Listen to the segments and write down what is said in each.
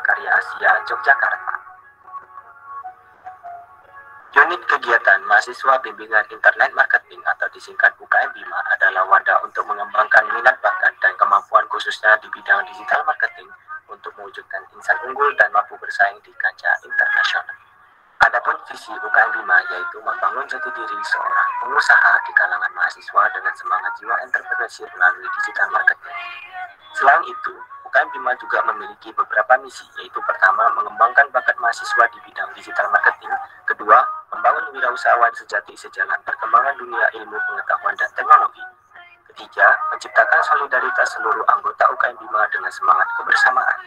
Mahakarya Asia, Yogyakarta. Unit kegiatan mahasiswa bimbingan internet marketing atau disingkat UKM Bima adalah wadah untuk mengembangkan minat bakat dan kemampuan khususnya di bidang digital marketing untuk mewujudkan insan unggul dan mampu bersaing di kancah internasional. Adapun visi UKM Bima yaitu membangun jati diri seorang pengusaha di kalangan mahasiswa dengan semangat jiwa entrepreneurship melalui digital marketing. Selain itu, UKM Bima juga memiliki beberapa misi, yaitu pertama, mengembangkan bakat mahasiswa di bidang digital marketing, kedua, membangun wirausahawan sejati sejalan perkembangan dunia ilmu pengetahuan dan teknologi, ketiga, menciptakan solidaritas seluruh anggota UKM Bima dengan semangat kebersamaan.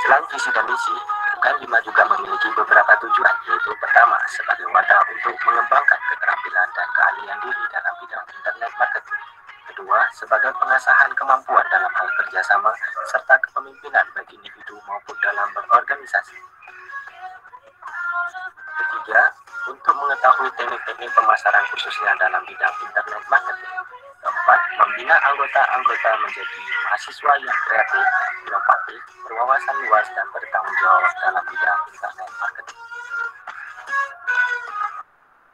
Selain visi dan misi, UKM Bima juga memiliki beberapa tujuan, yaitu pertama, sebagai wadah untuk mengembangkan keterampilan dan keahlian diri dalam bidang internet marketing. Kedua, sebagai pengasahan kemampuan dalam hal kerjasama serta kepemimpinan baik individu maupun dalam berorganisasi. Ketiga, untuk mengetahui teknik-teknik pemasaran khususnya dalam bidang internet marketing. Keempat, membina anggota-anggota menjadi mahasiswa yang kreatif, inovatif, berwawasan luas dan bertanggung jawab dalam bidang internet marketing.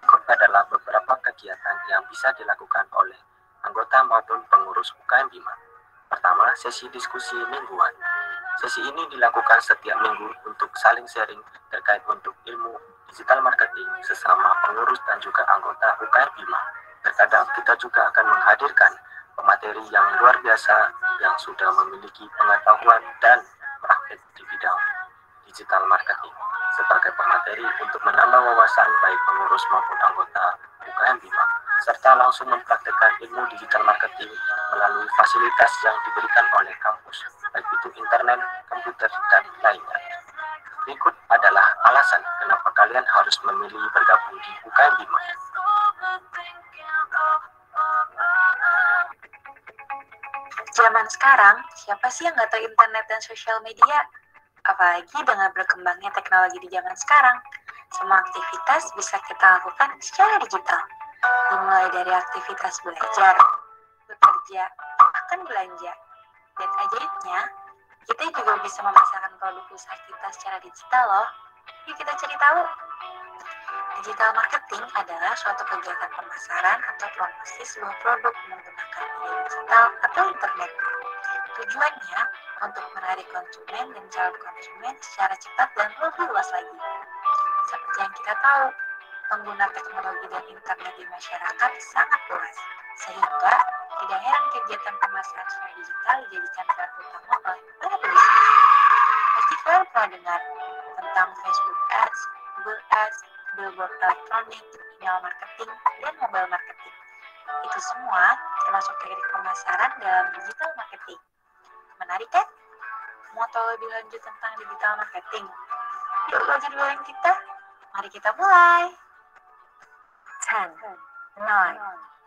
Berikut adalah beberapa kegiatan yang bisa dilakukan oleh anggota maupun pengurus UKM Bima. Pertama, sesi diskusi mingguan. Sesi ini dilakukan setiap minggu untuk saling sharing terkait untuk ilmu digital marketing sesama pengurus dan juga anggota UKM Bima. Terkadang kita juga akan menghadirkan pemateri yang luar biasa yang sudah memiliki pengetahuan dan praktik di bidang digital marketing sebagai pemateri untuk menambah wawasan baik pengurus maupun anggota UKM Bima, serta langsung mempraktikkan ilmu digital marketing melalui fasilitas yang diberikan oleh kampus, baik itu internet, komputer, dan lainnya. Berikut adalah alasan kenapa kalian harus memilih bergabung di UKM Bima. Zaman sekarang, siapa sih yang nggak tahu internet dan sosial media? Apalagi dengan berkembangnya teknologi di zaman sekarang. Semua aktivitas bisa kita lakukan secara digital. Dimulai dari aktivitas belajar, bekerja, bahkan belanja. Dan ajaibnya, kita juga bisa memasarkan produk usaha kita secara digital loh. Yuk kita cari tahu. Digital marketing adalah suatu kegiatan pemasaran atau promosi sebuah produk menggunakan media digital atau internet. Tujuannya untuk menarik konsumen dan calon konsumen secara cepat dan lebih luas lagi. Seperti yang kita tahu, pengguna teknologi dan internet di masyarakat sangat luas, sehingga tidak heran kegiatan pemasaran secara digital dijadikan peran utama oleh para pebisnis. Pasti kalian pernah dengar tentang Facebook Ads, Google Ads, billboard elektronik, email marketing, dan mobile marketing. Itu semua termasuk teknik pemasaran dalam digital marketing. Menarik kan? Mau tahu lebih lanjut tentang digital marketing? Yuk belajar bareng kita. Mari kita mulai. 10, 9,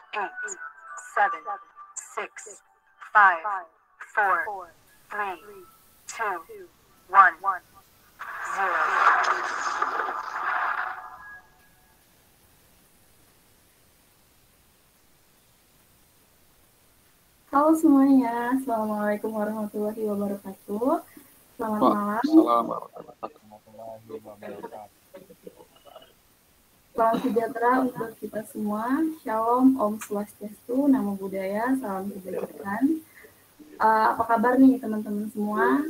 8, 7, 6, 5, 4, 3, 2, 1, 0. Halo semuanya, Assalamualaikum warahmatullahi wabarakatuh. Selamat malam. Assalamualaikum warahmatullahi wabarakatuh. Salam sejahtera untuk kita semua. Shalom, Om Swastiastu, Namo Buddhaya, salam kebajikan. Apa kabar nih teman-teman semua?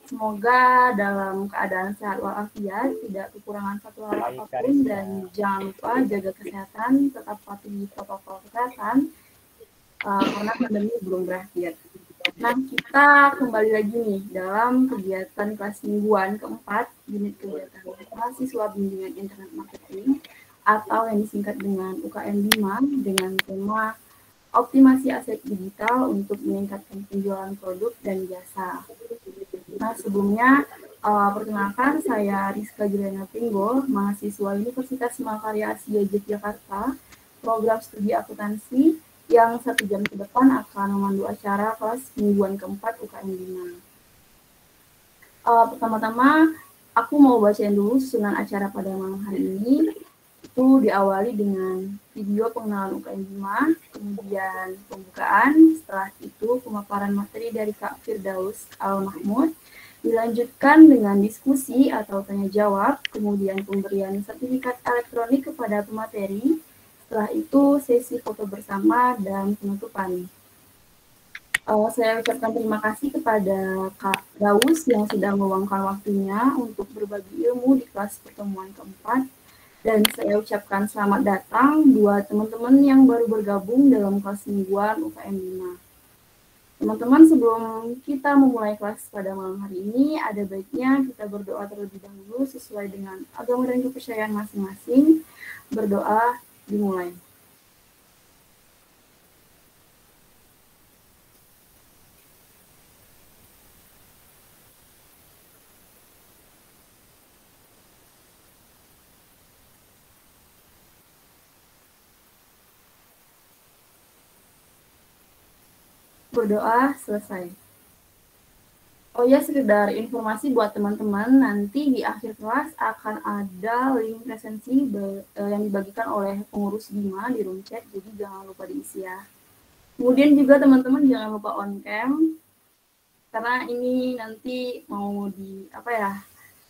Semoga dalam keadaan sehat walafiat, tidak kekurangan satu hal apapun, dan jangan lupa jaga kesehatan, tetap patuhi protokol kesehatan. Karena pandemi belum berakhir. Nah, kita kembali lagi nih dalam kegiatan kelas mingguan keempat, unit kegiatan mahasiswa bimbingan internet marketing atau yang disingkat dengan UKM Bima dengan tema optimasi aset digital untuk meningkatkan penjualan produk dan jasa. Nah, sebelumnya perkenalkan saya Rizka Juliana Pringgo, mahasiswa Universitas Mahakarya Asia Yogyakarta, program studi akuntansi yang 1 jam ke depan akan memandu acara kelas mingguan keempat UKM Bima. Pertama-tama, aku mau bacain dulu susunan acara pada malam hari ini. itu diawali dengan video pengenalan UKM Bima, kemudian pembukaan, setelah itu pemaparan materi dari Kak Firdaus Al-Mahmud, dilanjutkan dengan diskusi atau tanya jawab, kemudian pemberian sertifikat elektronik kepada pemateri, setelah itu sesi foto bersama dan penutupan. Saya ucapkan terima kasih kepada Kak Daus yang sudah meluangkan waktunya untuk berbagi ilmu di kelas pertemuan keempat. Dan saya ucapkan selamat datang buat teman-teman yang baru bergabung dalam kelas mingguan UKM 5. Teman-teman, sebelum kita memulai kelas pada malam hari ini, ada baiknya kita berdoa terlebih dahulu sesuai dengan agama dan kepercayaan masing-masing. Berdoa dimulai. Berdoa selesai. Oh ya, sekedar informasi buat teman-teman, nanti di akhir kelas akan ada link presensi yang dibagikan oleh pengurus Bima di room chat, jadi jangan lupa diisi ya. Kemudian juga teman-teman jangan lupa on cam, karena ini nanti mau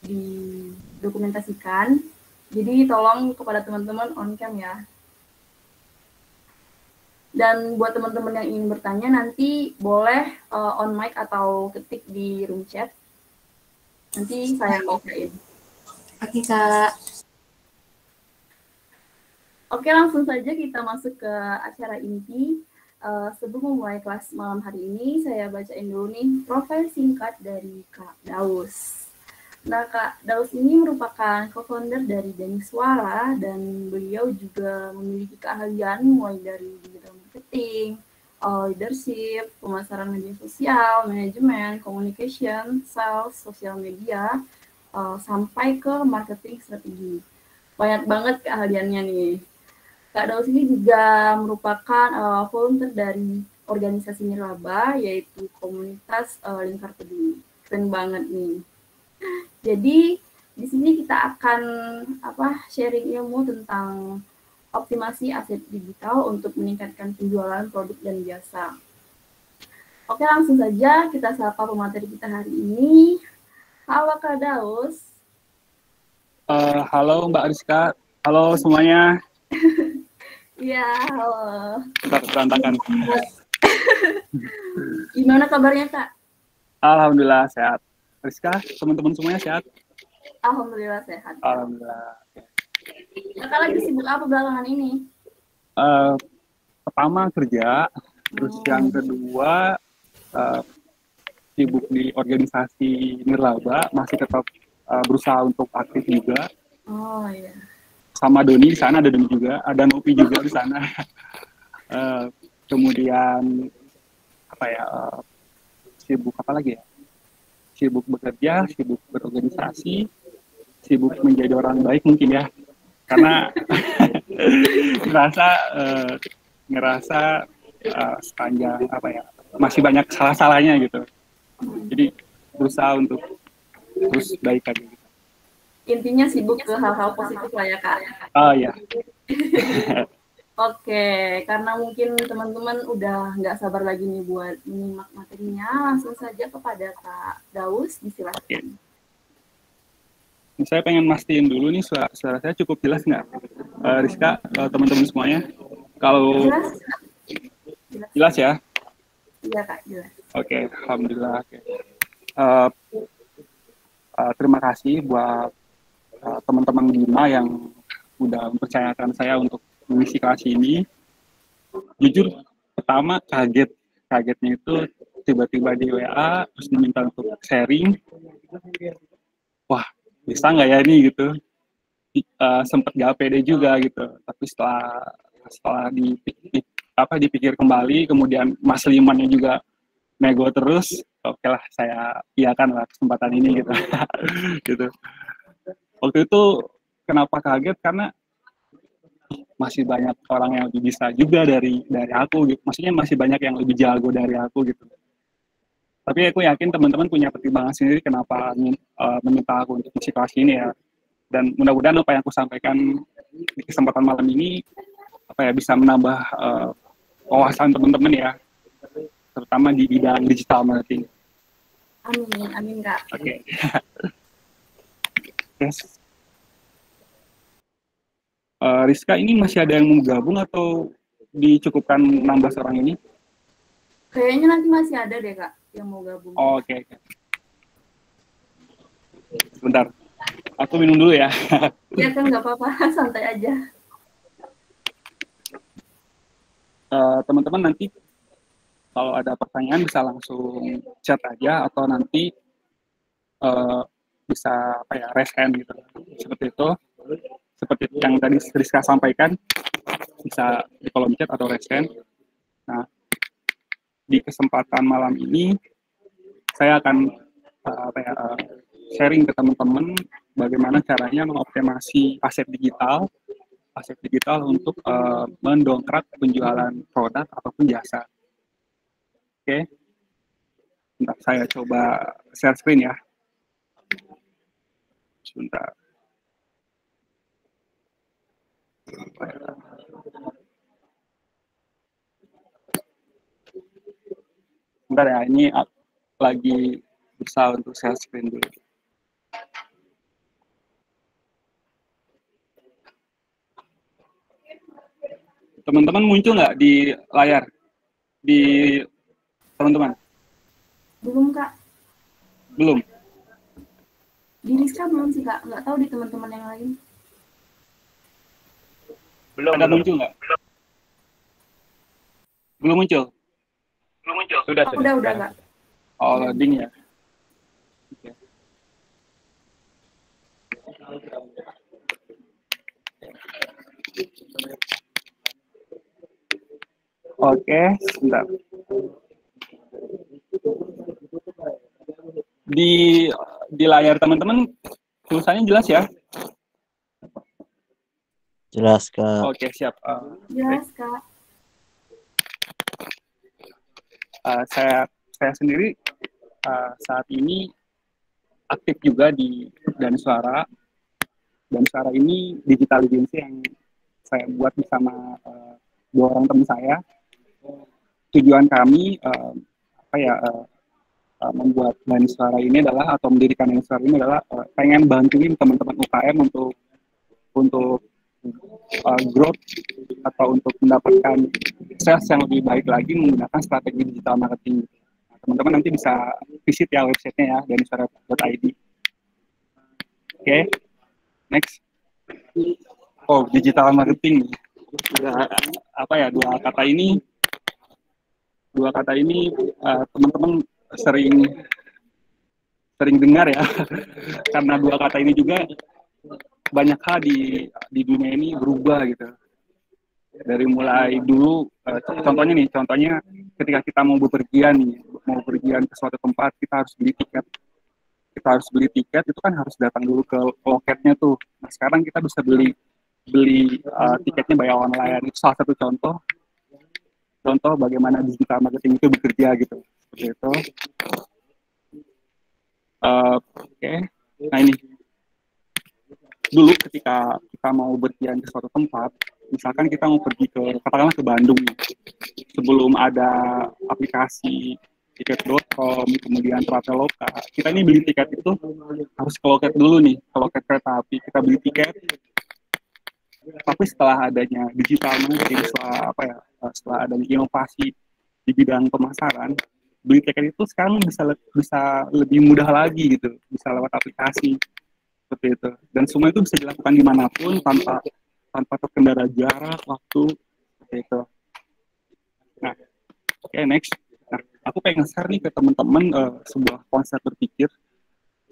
didokumentasikan, jadi tolong kepada teman-teman on cam ya. Dan buat teman-teman yang ingin bertanya, nanti boleh on mic atau ketik di room chat. Nanti saya bacain. Oke, Kak. Oke, langsung saja kita masuk ke acara inti. Sebelum memulai kelas malam hari ini, saya bacain dulu nih profil singkat dari Kak Daus. Nah, Kak Daus ini merupakan co-founder dari Deniswara, dan beliau juga memiliki keahlian mulai dari digital marketing, leadership, pemasaran media sosial, manajemen, communication, sales, sosial media, sampai ke marketing strategi. Banyak banget keahliannya nih. Kak Daus ini juga merupakan volunteer dari organisasi Nirlaba, yaitu komunitas Lingkar Peduli. Keren banget nih. Jadi di sini kita akan sharing ilmu tentang optimasi aset digital untuk meningkatkan penjualan produk dan jasa. Oke, langsung saja kita sapa pemateri kita hari ini. Halo Kak Daus. Halo Mbak Rizka. Halo semuanya. Iya, halo. Berantakan. Gimana kabarnya Kak? Alhamdulillah sehat. Rizka, teman-teman semuanya sehat? Alhamdulillah sehat. Alhamdulillah. Kakak lagi sibuk apa belakangan ini? Pertama kerja, terus yang kedua sibuk di organisasi Nirlaba, masih tetap berusaha untuk aktif juga. Oh iya. Sama Doni di sana, ada Doni juga, ada Nopi juga di sana. Kemudian sibuk apa lagi ya? Sibuk bekerja, sibuk berorganisasi, sibuk menjadi orang baik mungkin ya, karena ngerasa sepanjang masih banyak salah-salahnya gitu, jadi berusaha untuk terus baik lagi. Intinya sibuk ke hal-hal positif lah ya Kak. Oh iya. Oke, karena mungkin teman-teman udah nggak sabar lagi nih buat menyimak materinya, langsung saja kepada Kak Daus, disilahkan. Saya pengen mastiin dulu nih suara saya cukup jelas nggak, Rizka, teman-teman semuanya? Kalau jelas ya? Iya Kak, jelas. Oke, alhamdulillah. Terima kasih buat teman-teman Bima yang udah mempercayakan saya untuk mengisi kelas ini. Jujur pertama kagetnya itu tiba-tiba di WA terus diminta untuk sharing. Wah, bisa nggak ya ini gitu. Sempet gak pede juga gitu. Tapi setelah dipikir kembali, kemudian Mas Limannya juga nego terus, oke lah saya iakan lah kesempatan ini gitu. Gitu. Waktu itu kenapa kaget, karena masih banyak orang yang lebih bisa juga dari aku gitu. Maksudnya masih banyak yang lebih jago dari aku gitu. Tapi aku yakin teman-teman punya pertimbangan sendiri kenapa meminta aku untuk isi kelas ini ya. Dan mudah-mudahan apa yang aku sampaikan di kesempatan malam ini bisa menambah wawasan teman-teman ya, terutama di bidang digital marketing. Amin Kak. Oke. Yes. Rizka, ini masih ada yang mau gabung atau dicukupkan 16 orang ini? Kayaknya nanti masih ada deh Kak yang mau gabung. Oke. Sebentar, aku minum dulu ya. Iya kan, nggak apa-apa, santai aja. Teman-teman nanti kalau ada pertanyaan bisa langsung chat aja atau nanti bisa raise hand gitu. Seperti itu. Seperti yang tadi Rizka sampaikan, bisa di kolom chat atau raise hand. Nah, di kesempatan malam ini saya akan sharing ke teman-teman bagaimana caranya mengoptimasi aset digital untuk mendongkrak penjualan produk ataupun jasa. Oke. Bentar, saya coba share screen ya. Sebentar. Bentar ya, ini lagi berusaha untuk share screen dulu. Teman-teman muncul nggak di layar? Di teman-teman? Belum Kak. Belum? Di Rizka belum sih Kak, nggak tahu di teman-teman yang lain. Belum. Ada muncul nggak? Belum muncul? Belum muncul. Udah Kak. Oh, loading ya. Oke, sebentar. Di layar teman-teman tulisannya jelas ya? Jelas Kak. Oke, siap. Jelas Kak. Saya sendiri saat ini aktif juga di Dansuara. Dansuara ini digital agency yang saya buat bersama 2 orang teman saya. Tujuan kami membuat Dansuara ini adalah, atau mendirikan Dansuara ini adalah pengen bantuin teman-teman UKM untuk growth atau untuk mendapatkan sales yang lebih baik lagi menggunakan strategi digital marketing. Nah, teman-teman nanti bisa visit ya websitenya ya, dansuara.id. Oke. Next. Oh, digital marketing. Dua kata ini teman-teman sering dengar ya. Karena 2 kata ini juga banyak hal di dunia ini berubah gitu. Dari mulai dulu, contohnya ketika kita mau bepergian ke suatu tempat, kita harus beli tiket. Itu kan harus datang dulu ke loketnya tuh. Nah, sekarang kita bisa beli tiketnya by online. Itu salah satu contoh bagaimana digital marketing itu bekerja gitu. Seperti itu. Oke. Nah, ini dulu ketika kita mau berpergian ke suatu tempat, misalkan kita mau pergi katakanlah ke Bandung nih, sebelum ada aplikasi tiket.com, kemudian Traveloka, kita ini beli tiket itu harus ke loket dulu nih, ke loket kereta api, kita beli tiket. Tapi setelah adanya digital marketing, setelah adanya inovasi di bidang pemasaran, beli tiket itu sekarang bisa lebih mudah lagi gitu, bisa lewat aplikasi. Seperti itu, dan semua itu bisa dilakukan dimanapun tanpa terkendala jarak, waktu, seperti itu. Nah, oke, next. Nah, aku pengen share nih ke teman-teman sebuah konsep berpikir,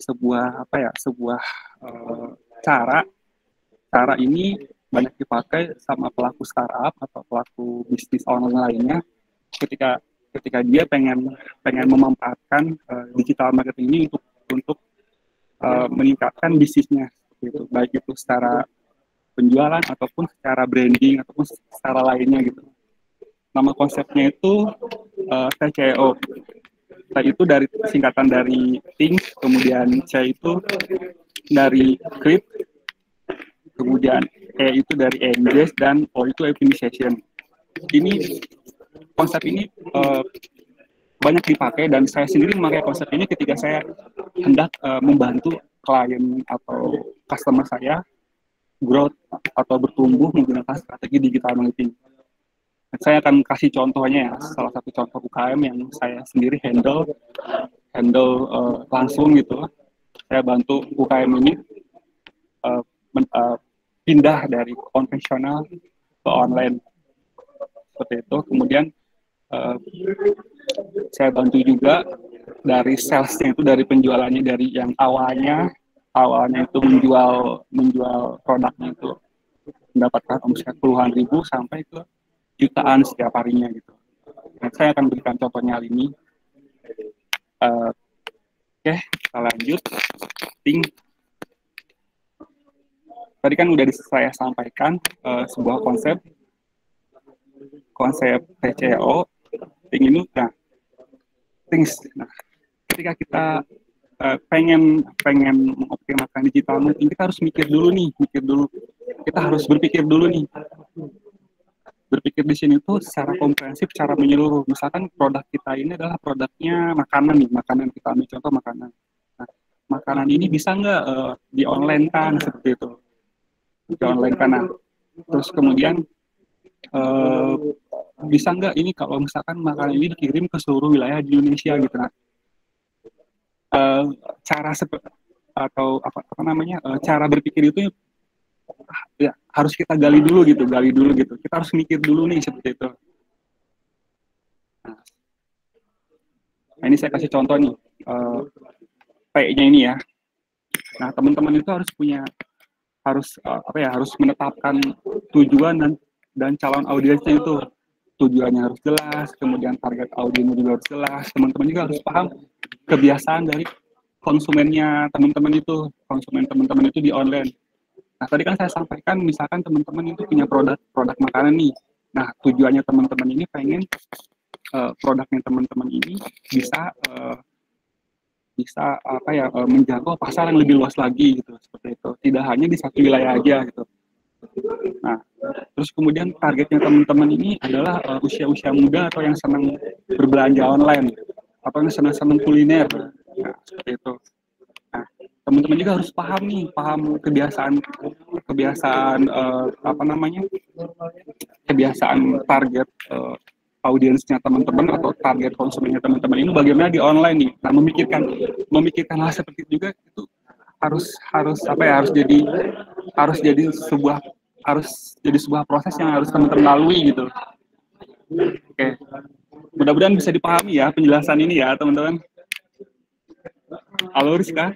sebuah cara ini banyak dipakai sama pelaku startup atau pelaku bisnis online lainnya ketika dia pengen memanfaatkan digital marketing ini untuk meningkatkan bisnisnya, gitu, baik itu secara penjualan ataupun secara branding ataupun secara lainnya gitu. Nama konsepnya itu TCO. T itu dari singkatan dari think, kemudian C itu dari create, kemudian yaitu dari engage dan O2 optimization. Ini konsep ini banyak dipakai dan saya sendiri memakai konsep ini ketika saya hendak membantu klien atau customer saya growth atau bertumbuh menggunakan strategi digital marketing. Saya akan kasih contohnya ya, salah satu contoh UKM yang saya sendiri handle langsung gitu. Saya bantu UKM ini pindah dari konvensional ke online seperti itu. Kemudian saya bantu juga dari salesnya itu, dari penjualannya, dari yang awalnya itu menjual produknya itu mendapatkan omset puluhan ribu sampai ke jutaan setiap harinya gitu. Dan saya akan berikan contohnya hal ini. Oke, kita lanjut. Tadi kan udah saya sampaikan sebuah konsep TCO. Ini, nah, ketika kita pengen mengoptimalkan digital marketing, kita harus mikir dulu. Kita harus berpikir dulu nih. Berpikir di sini tuh secara komprehensif, secara menyeluruh. Misalkan produk kita ini adalah produknya makanan nih, makanan kita ambil contoh makanan. Nah, makanan ini bisa nggak di online kan seperti itu, di online kan. Nah, terus kemudian bisa nggak ini kalau misalkan makanan ini dikirim ke seluruh wilayah di Indonesia gitu. Nah, cara cara berpikir itu ya harus kita gali dulu gitu. Kita harus mikir dulu nih seperti itu. Nah, ini saya kasih contoh nih, P-nya ini ya. Nah, teman-teman itu harus menetapkan tujuan dan calon audiensnya itu. Tujuannya harus jelas, kemudian target audiensnya juga harus jelas. Teman-teman juga harus paham kebiasaan dari konsumennya teman-teman itu di online. Nah, tadi kan saya sampaikan, misalkan teman-teman itu punya produk makanan nih. Nah, tujuannya teman-teman ini pengen produknya teman-teman ini bisa menjangkau pasar yang lebih luas lagi gitu, seperti itu. Tidak hanya di satu wilayah aja gitu. Nah, terus kemudian targetnya teman-teman ini adalah usia-usia muda atau yang senang berbelanja online atau yang senang kuliner. Nah, seperti itu. Nah, teman-teman juga harus paham kebiasaan target audiensnya teman-teman atau target konsumennya teman-teman ini bagaimana di online nih. Nah, memikirkan hal seperti itu juga itu harus jadi sebuah proses yang harus teman-teman lalui gitu. Oke. Mudah-mudahan bisa dipahami ya penjelasan ini ya, teman-teman. Halo Rizka?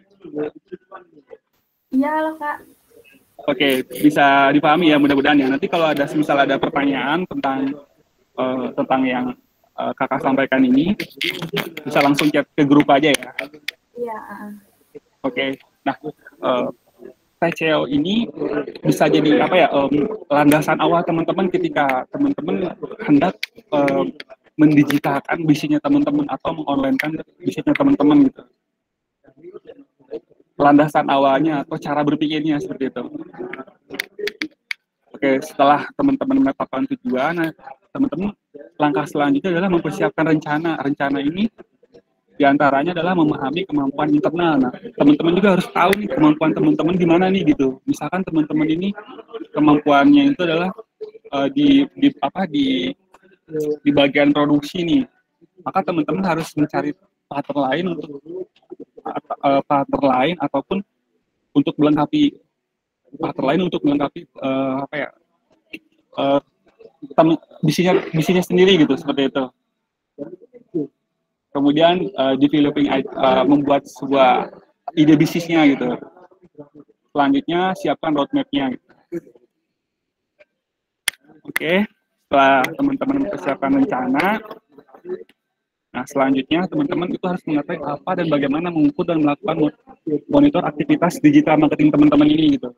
Iya, halo Kak. Oke, bisa dipahami ya mudah-mudahan ya. Nanti kalau misal ada pertanyaan tentang yang kakak sampaikan ini, bisa langsung chat ke grup aja ya. Iya. Oke, nah TCO ini bisa jadi landasan awal teman-teman ketika teman-teman hendak mendigitalkan bisnisnya teman-teman atau mengonlinekan bisnisnya teman-teman gitu. Landasan awalnya atau cara berpikirnya seperti itu. Oke, setelah teman-teman menetapkan tujuan, teman-teman langkah selanjutnya adalah mempersiapkan rencana. Rencana ini diantaranya adalah memahami kemampuan internal. Nah, teman-teman juga harus tahu nih kemampuan teman-teman di mana nih gitu. Misalkan teman-teman ini kemampuannya itu adalah di bagian produksi nih, maka teman-teman harus mencari partner lain ataupun untuk melengkapi bisnisnya sendiri gitu, seperti itu. Kemudian membuat sebuah ide bisnisnya gitu. Selanjutnya siapkan roadmap-nya gitu. Oke, setelah teman-teman mempersiapkan rencana, nah selanjutnya teman-teman itu harus mengetahui apa dan bagaimana mengukur dan melakukan monitor aktivitas digital marketing teman-teman ini gitu.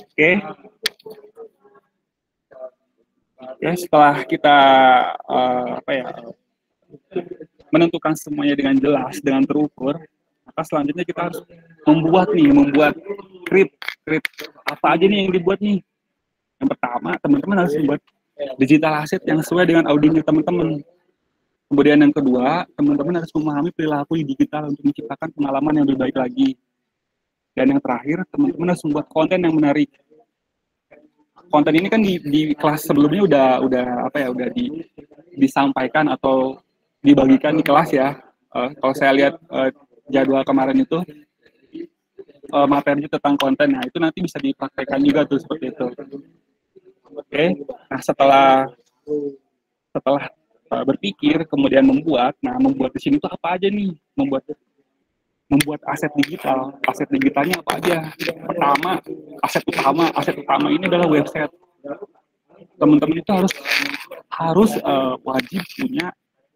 Oke. Ya, setelah kita menentukan semuanya dengan jelas, dengan terukur, Maka selanjutnya kita harus membuat script apa aja nih yang dibuat nih. Yang pertama, teman-teman harus membuat digital asset yang sesuai dengan audiensnya teman-teman. Kemudian yang kedua, teman-teman harus memahami perilaku digital untuk menciptakan pengalaman yang lebih baik lagi. Dan yang terakhir, teman-teman harus membuat konten yang menarik. Konten ini kan di kelas sebelumnya udah disampaikan atau dibagikan di kelas ya. Kalau saya lihat jadwal kemarin itu materinya tentang konten, nah itu nanti bisa dipraktekkan juga tuh seperti itu. Oke, nah setelah berpikir kemudian membuat di sini tuh apa aja nih? Membuat aset digital. Aset digitalnya apa aja? Pertama, aset utama ini adalah website. Teman-teman itu harus wajib punya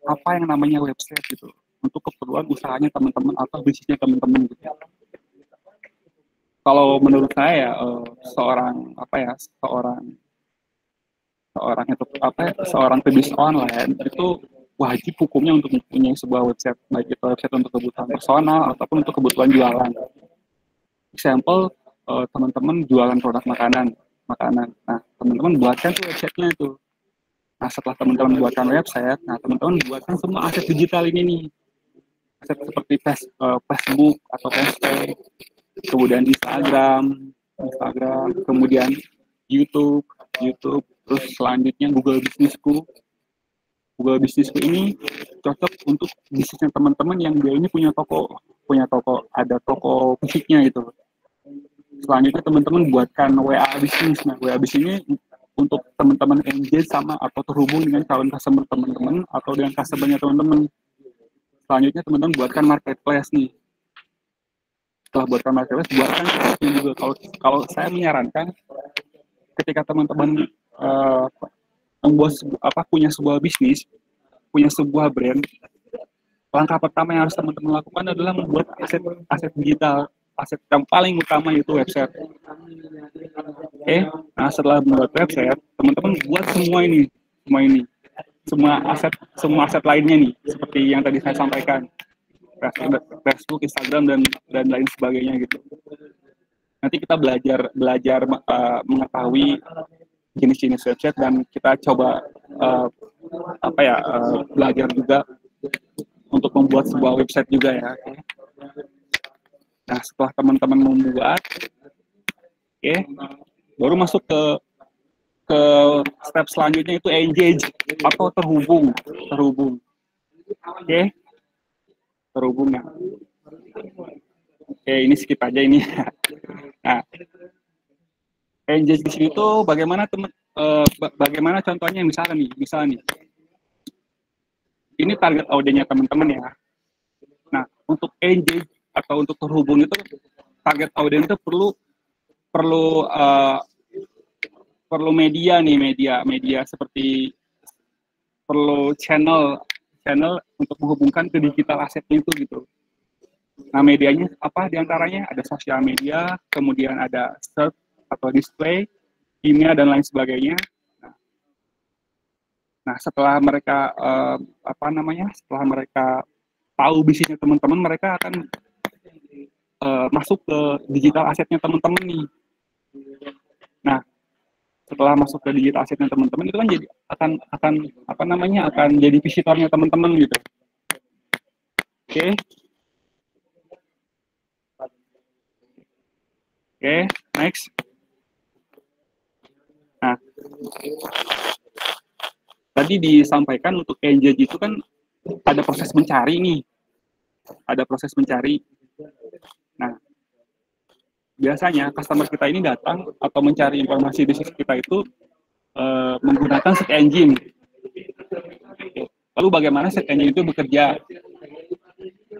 apa yang namanya website gitu untuk keperluan usahanya teman-teman atau bisnisnya teman-teman gitu. Kalau menurut saya seorang pebisnis online itu wajib hukumnya untuk mempunyai sebuah website, baik itu website untuk kebutuhan personal ataupun untuk kebutuhan jualan. Example, teman-teman jualan produk makanan. Nah, teman-teman buatkan tuh websitenya itu. Nah, setelah teman-teman buatkan website, nah teman-teman buatkan semua aset digital ini nih. Aset seperti Facebook atau Facebook, kemudian Instagram, kemudian YouTube, terus selanjutnya Google Businessku. Google Businessku ini cocok untuk bisnisnya teman-teman yang dia ini punya toko, ada toko fisiknya gitu. Selanjutnya teman-teman buatkan WA bisnis. Nah, WA bisnis ini untuk teman-teman engage sama atau terhubung dengan calon customer teman-teman atau dengan customer-nya teman-teman. Selanjutnya teman-teman buatkan marketplace nih. Setelah buatkan marketplace, buatkan juga. Kalau saya menyarankan ketika teman-teman punya sebuah bisnis, punya sebuah brand, langkah pertama yang harus teman-teman lakukan adalah membuat aset digital. Aset yang paling utama itu website. Oke, nah setelah membuat website, teman-teman buat semua aset lainnya nih, seperti yang tadi saya sampaikan, Facebook, Instagram dan lain sebagainya gitu. Nanti kita belajar mengetahui jenis-jenis website dan kita coba belajar juga untuk membuat sebuah website juga ya. Nah, setelah teman-teman membuat, baru masuk ke step selanjutnya itu engage atau terhubung. Terhubung ya. Ini skip aja ini. Nah, engage di sini tuh bagaimana bagaimana contohnya misalnya nih. Ini target audiensnya teman-teman ya. Nah, untuk engage atau untuk terhubung itu target audiens itu perlu media seperti perlu channel untuk menghubungkan ke digital asetnya itu gitu. Nah, medianya apa diantaranya? Ada sosial media, kemudian ada search atau display, email dan lain sebagainya. Nah, setelah mereka setelah mereka tahu bisnisnya teman-teman, mereka akan masuk ke digital asetnya teman-teman nih. Nah, setelah masuk ke digital asetnya teman-teman itu kan jadi akan jadi visitornya teman-teman gitu. Oke, next. Nah, tadi disampaikan untuk engage itu kan ada proses mencari nih. Nah, biasanya customer kita ini datang atau mencari informasi bisnis kita itu menggunakan search engine. Lalu bagaimana search engine itu bekerja?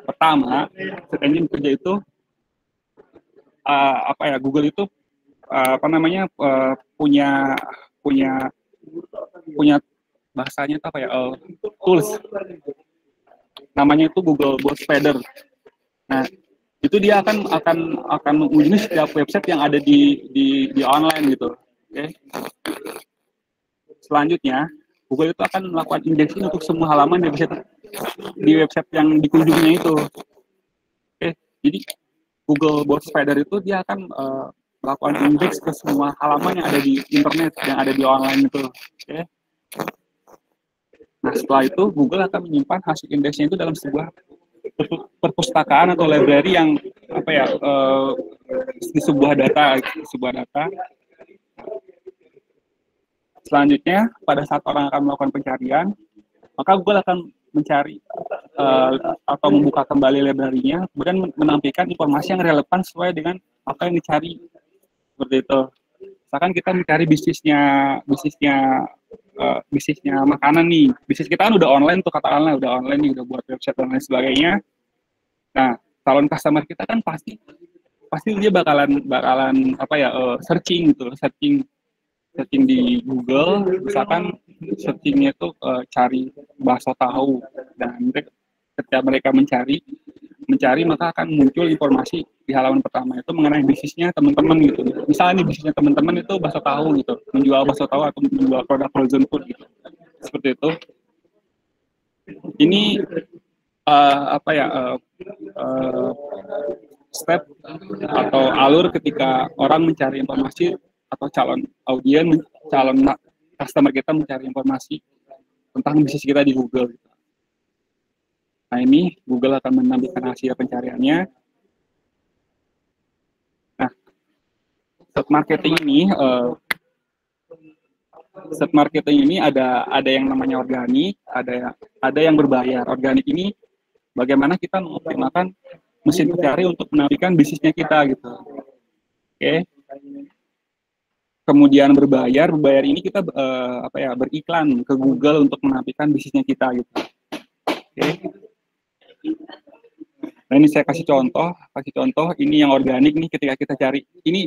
Pertama, search engine bekerja itu Google itu punya bahasanya tools. Namanya itu Google Bot Spider. Nah, itu dia akan mengunjungi setiap website yang ada di online gitu. Selanjutnya, Google itu akan melakukan indexing untuk semua halaman di website yang dikunjunginya itu. Jadi Google Bot Spider itu dia akan melakukan indeks ke semua halaman yang ada di internet, yang ada di online itu. Oke. Nah, setelah itu Google akan menyimpan hasil indeksnya itu dalam sebuah perpustakaan atau library yang di sebuah data. Selanjutnya, pada saat orang akan melakukan pencarian, maka Google akan mencari atau membuka kembali library-nya, kemudian menampilkan informasi yang relevan sesuai dengan apa yang dicari. Seperti itu. Misalkan kita mencari bisnisnya makanan nih. Bisnis kita kan udah online tuh, katakanlah udah online nih, udah buat website dan lain sebagainya. Nah, calon customer kita kan pasti dia bakalan searching di Google, misalkan searchingnya itu cari bakso tahu, dan ketika mereka mencari maka akan muncul informasi di halaman pertama itu mengenai bisnisnya teman-teman gitu. Misalnya nih bisnisnya teman-teman itu bakso tahu gitu, menjual bakso tahu atau menjual produk frozen food gitu. Seperti itu. Ini step atau alur ketika orang mencari informasi atau calon customer kita mencari informasi tentang bisnis kita di Google. Nah, ini Google akan menampilkan hasil pencariannya. Nah, search marketing ini ada yang namanya organik, ada yang berbayar. Organik ini bagaimana kita mengoptimalkan mesin pencari untuk menampilkan bisnisnya kita gitu. Oke. Kemudian berbayar ini kita beriklan ke Google untuk menampilkan bisnisnya kita gitu. Oke. Nah, ini saya kasih contoh ini yang organik nih, ketika kita cari ini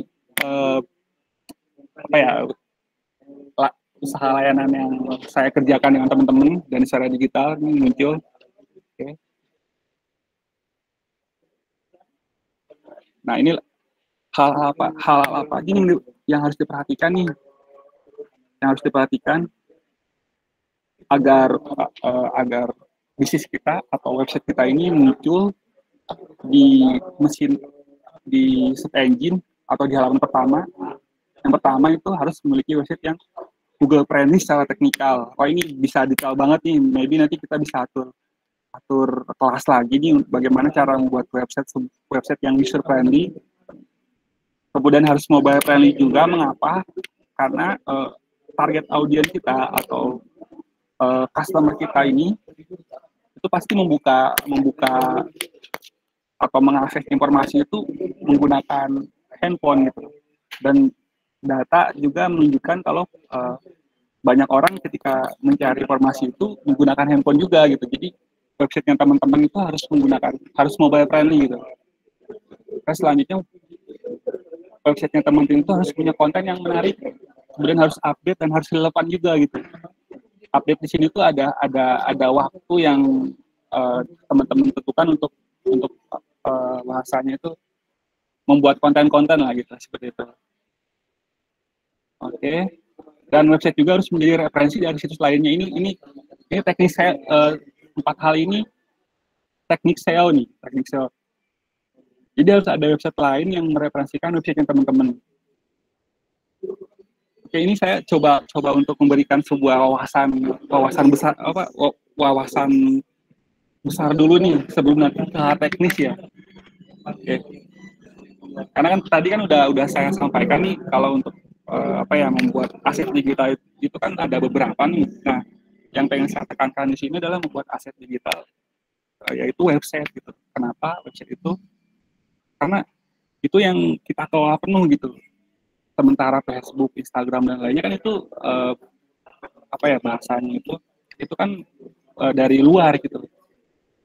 usaha layanan yang saya kerjakan dengan teman-teman dan secara digital ini muncul. Oke. Nah, ini hal apa aja yang harus diperhatikan nih, agar bisnis kita atau website kita ini muncul di search engine atau di halaman pertama. Yang pertama itu harus memiliki website yang Google friendly secara teknikal. Oh, ini bisa detail banget nih, maybe nanti kita bisa atur kelas lagi nih bagaimana cara membuat website yang user friendly. Kemudian harus mobile friendly juga. Mengapa? Karena target audiens kita atau customer kita ini itu pasti membuka atau mengakses informasi itu menggunakan handphone gitu. Dan data juga menunjukkan kalau banyak orang ketika mencari informasi itu menggunakan handphone juga gitu. Jadi website yang teman-teman itu harus mobile friendly gitu. Terus selanjutnya website-nya teman-teman itu harus punya konten yang menarik, kemudian harus update dan harus relevan juga gitu. Update di sini tuh ada waktu yang teman-teman tentukan untuk bahasanya itu membuat konten-konten lah gitu, seperti itu. Oke. Dan website juga harus menjadi referensi dari situs lainnya. Ini teknik saya 4 hal ini teknik SEO nih, teknik SEO. Jadi harus ada website lain yang mereferensikan website yang teman-teman. Oke, ini saya coba untuk memberikan sebuah wawasan besar dulu nih sebelum nanti ke teknis ya. Oke. Karena kan tadi kan udah saya sampaikan nih kalau untuk membuat aset digital itu kan ada beberapa nih. Nah, yang pengen saya tekankan di sini adalah membuat aset digital, yaitu website gitu. Kenapa website itu? Karena itu yang kita kelola penuh gitu. Sementara Facebook, Instagram dan lainnya kan itu bahasanya itu kan dari luar gitu.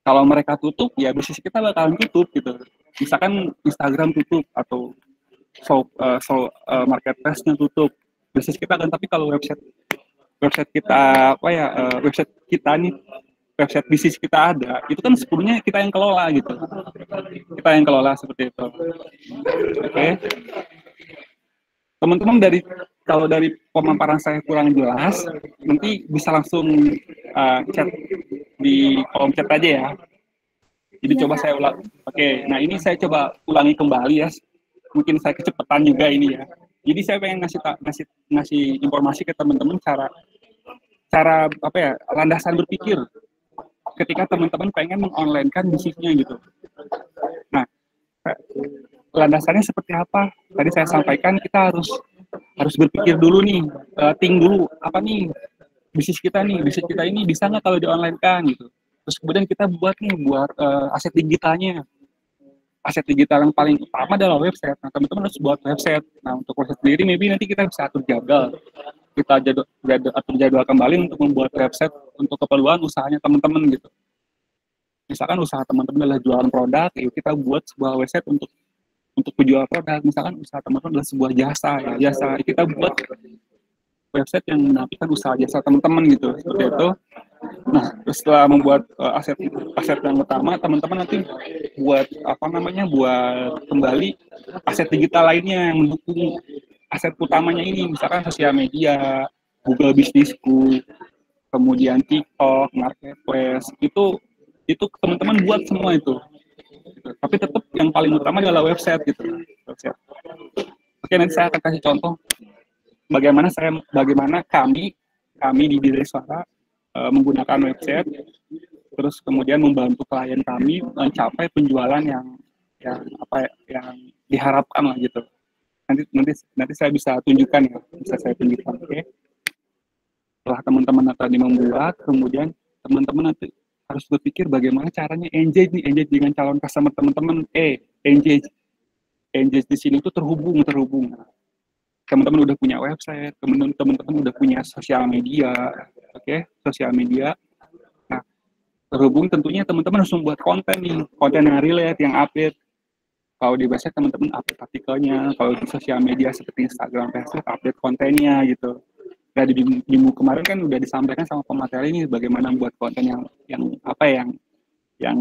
Kalau mereka tutup, ya bisnis kita bakalan tutup gitu. Misalkan Instagram tutup atau marketplace-nya tutup, bisnis kita kan. Tapi kalau website kita website bisnis kita ada, itu kan sepenuhnya kita yang kelola gitu. Kita yang kelola seperti itu. Oke. Teman-teman kalau dari pemaparan saya kurang jelas, nanti bisa langsung chat di kolom chat aja ya. Jadi coba saya ulang. Oke, nah ini saya coba ulangi kembali ya. Mungkin saya kecepatan juga ini ya. Jadi saya pengen ngasih informasi ke teman-teman cara apa ya, landasan berpikir ketika teman-teman pengen mengonlinekan bisnisnya gitu. Nah, landasannya seperti apa? Tadi saya sampaikan kita harus berpikir dulu nih, think dulu apa nih bisnis kita ini bisa nggak kalau di online kan gitu. Terus kemudian kita buat aset digitalnya. Aset digital yang paling utama adalah website. Nah, teman-teman harus buat website. Nah, untuk website sendiri maybe nanti kita bisa atur jadwal. Kita atur jadwal kembali untuk membuat website untuk keperluan usahanya teman-teman gitu. Misalkan usaha teman-teman adalah jualan produk, yuk kita buat sebuah website untuk penjual produk. Misalkan usaha teman-teman adalah sebuah jasa, kita buat website yang menampilkan usaha jasa teman-teman gitu, seperti itu. Nah, setelah membuat aset yang utama, teman-teman nanti buat buat kembali aset digital lainnya yang mendukung aset utamanya ini, misalkan sosial media, Google Businessku, kemudian TikTok, Marketplace, itu teman-teman buat semua itu. Tapi tetap yang paling utama adalah website gitu. Website. Oke, nanti saya akan kasih contoh bagaimana kami di Diri Suara menggunakan website, terus kemudian membantu klien kami mencapai penjualan yang diharapkan lah gitu. Nanti saya bisa tunjukkan ya, oke. Setelah teman-teman tadi membuat, kemudian teman-teman nanti harus berpikir bagaimana caranya engage dengan calon customer teman-teman. Engage di sini itu terhubung. Teman-teman udah punya website, teman-teman udah punya sosial media, oke, sosial media. Nah, terhubung tentunya teman-teman harus membuat konten yang relate, yang update. Kalau di website teman-teman update artikelnya, kalau di sosial media seperti Instagram, Facebook, update kontennya gitu. Nah, di minggu kemarin kan udah disampaikan sama pemateri ini bagaimana membuat konten yang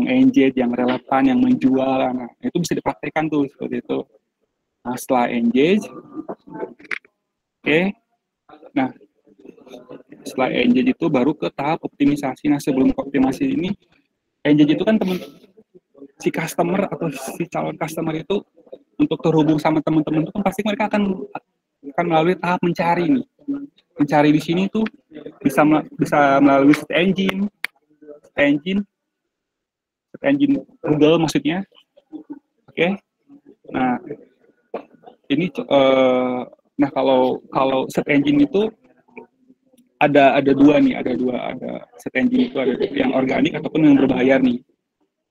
engage, yang relevan, yang menjual. Nah, itu bisa dipraktekkan tuh seperti itu. Nah, setelah engage, oke. Nah, setelah engage itu baru ke tahap optimisasi. Nah, sebelum optimasi ini, engage itu kan si customer atau si calon customer itu untuk terhubung sama teman-teman itu kan pasti mereka akan melalui tahap mencari nih. Mencari di sini tuh bisa melalui search engine Google maksudnya. Oke. Nah, ini nah kalau search engine itu ada dua search engine itu, ada yang organik ataupun yang berbayar nih.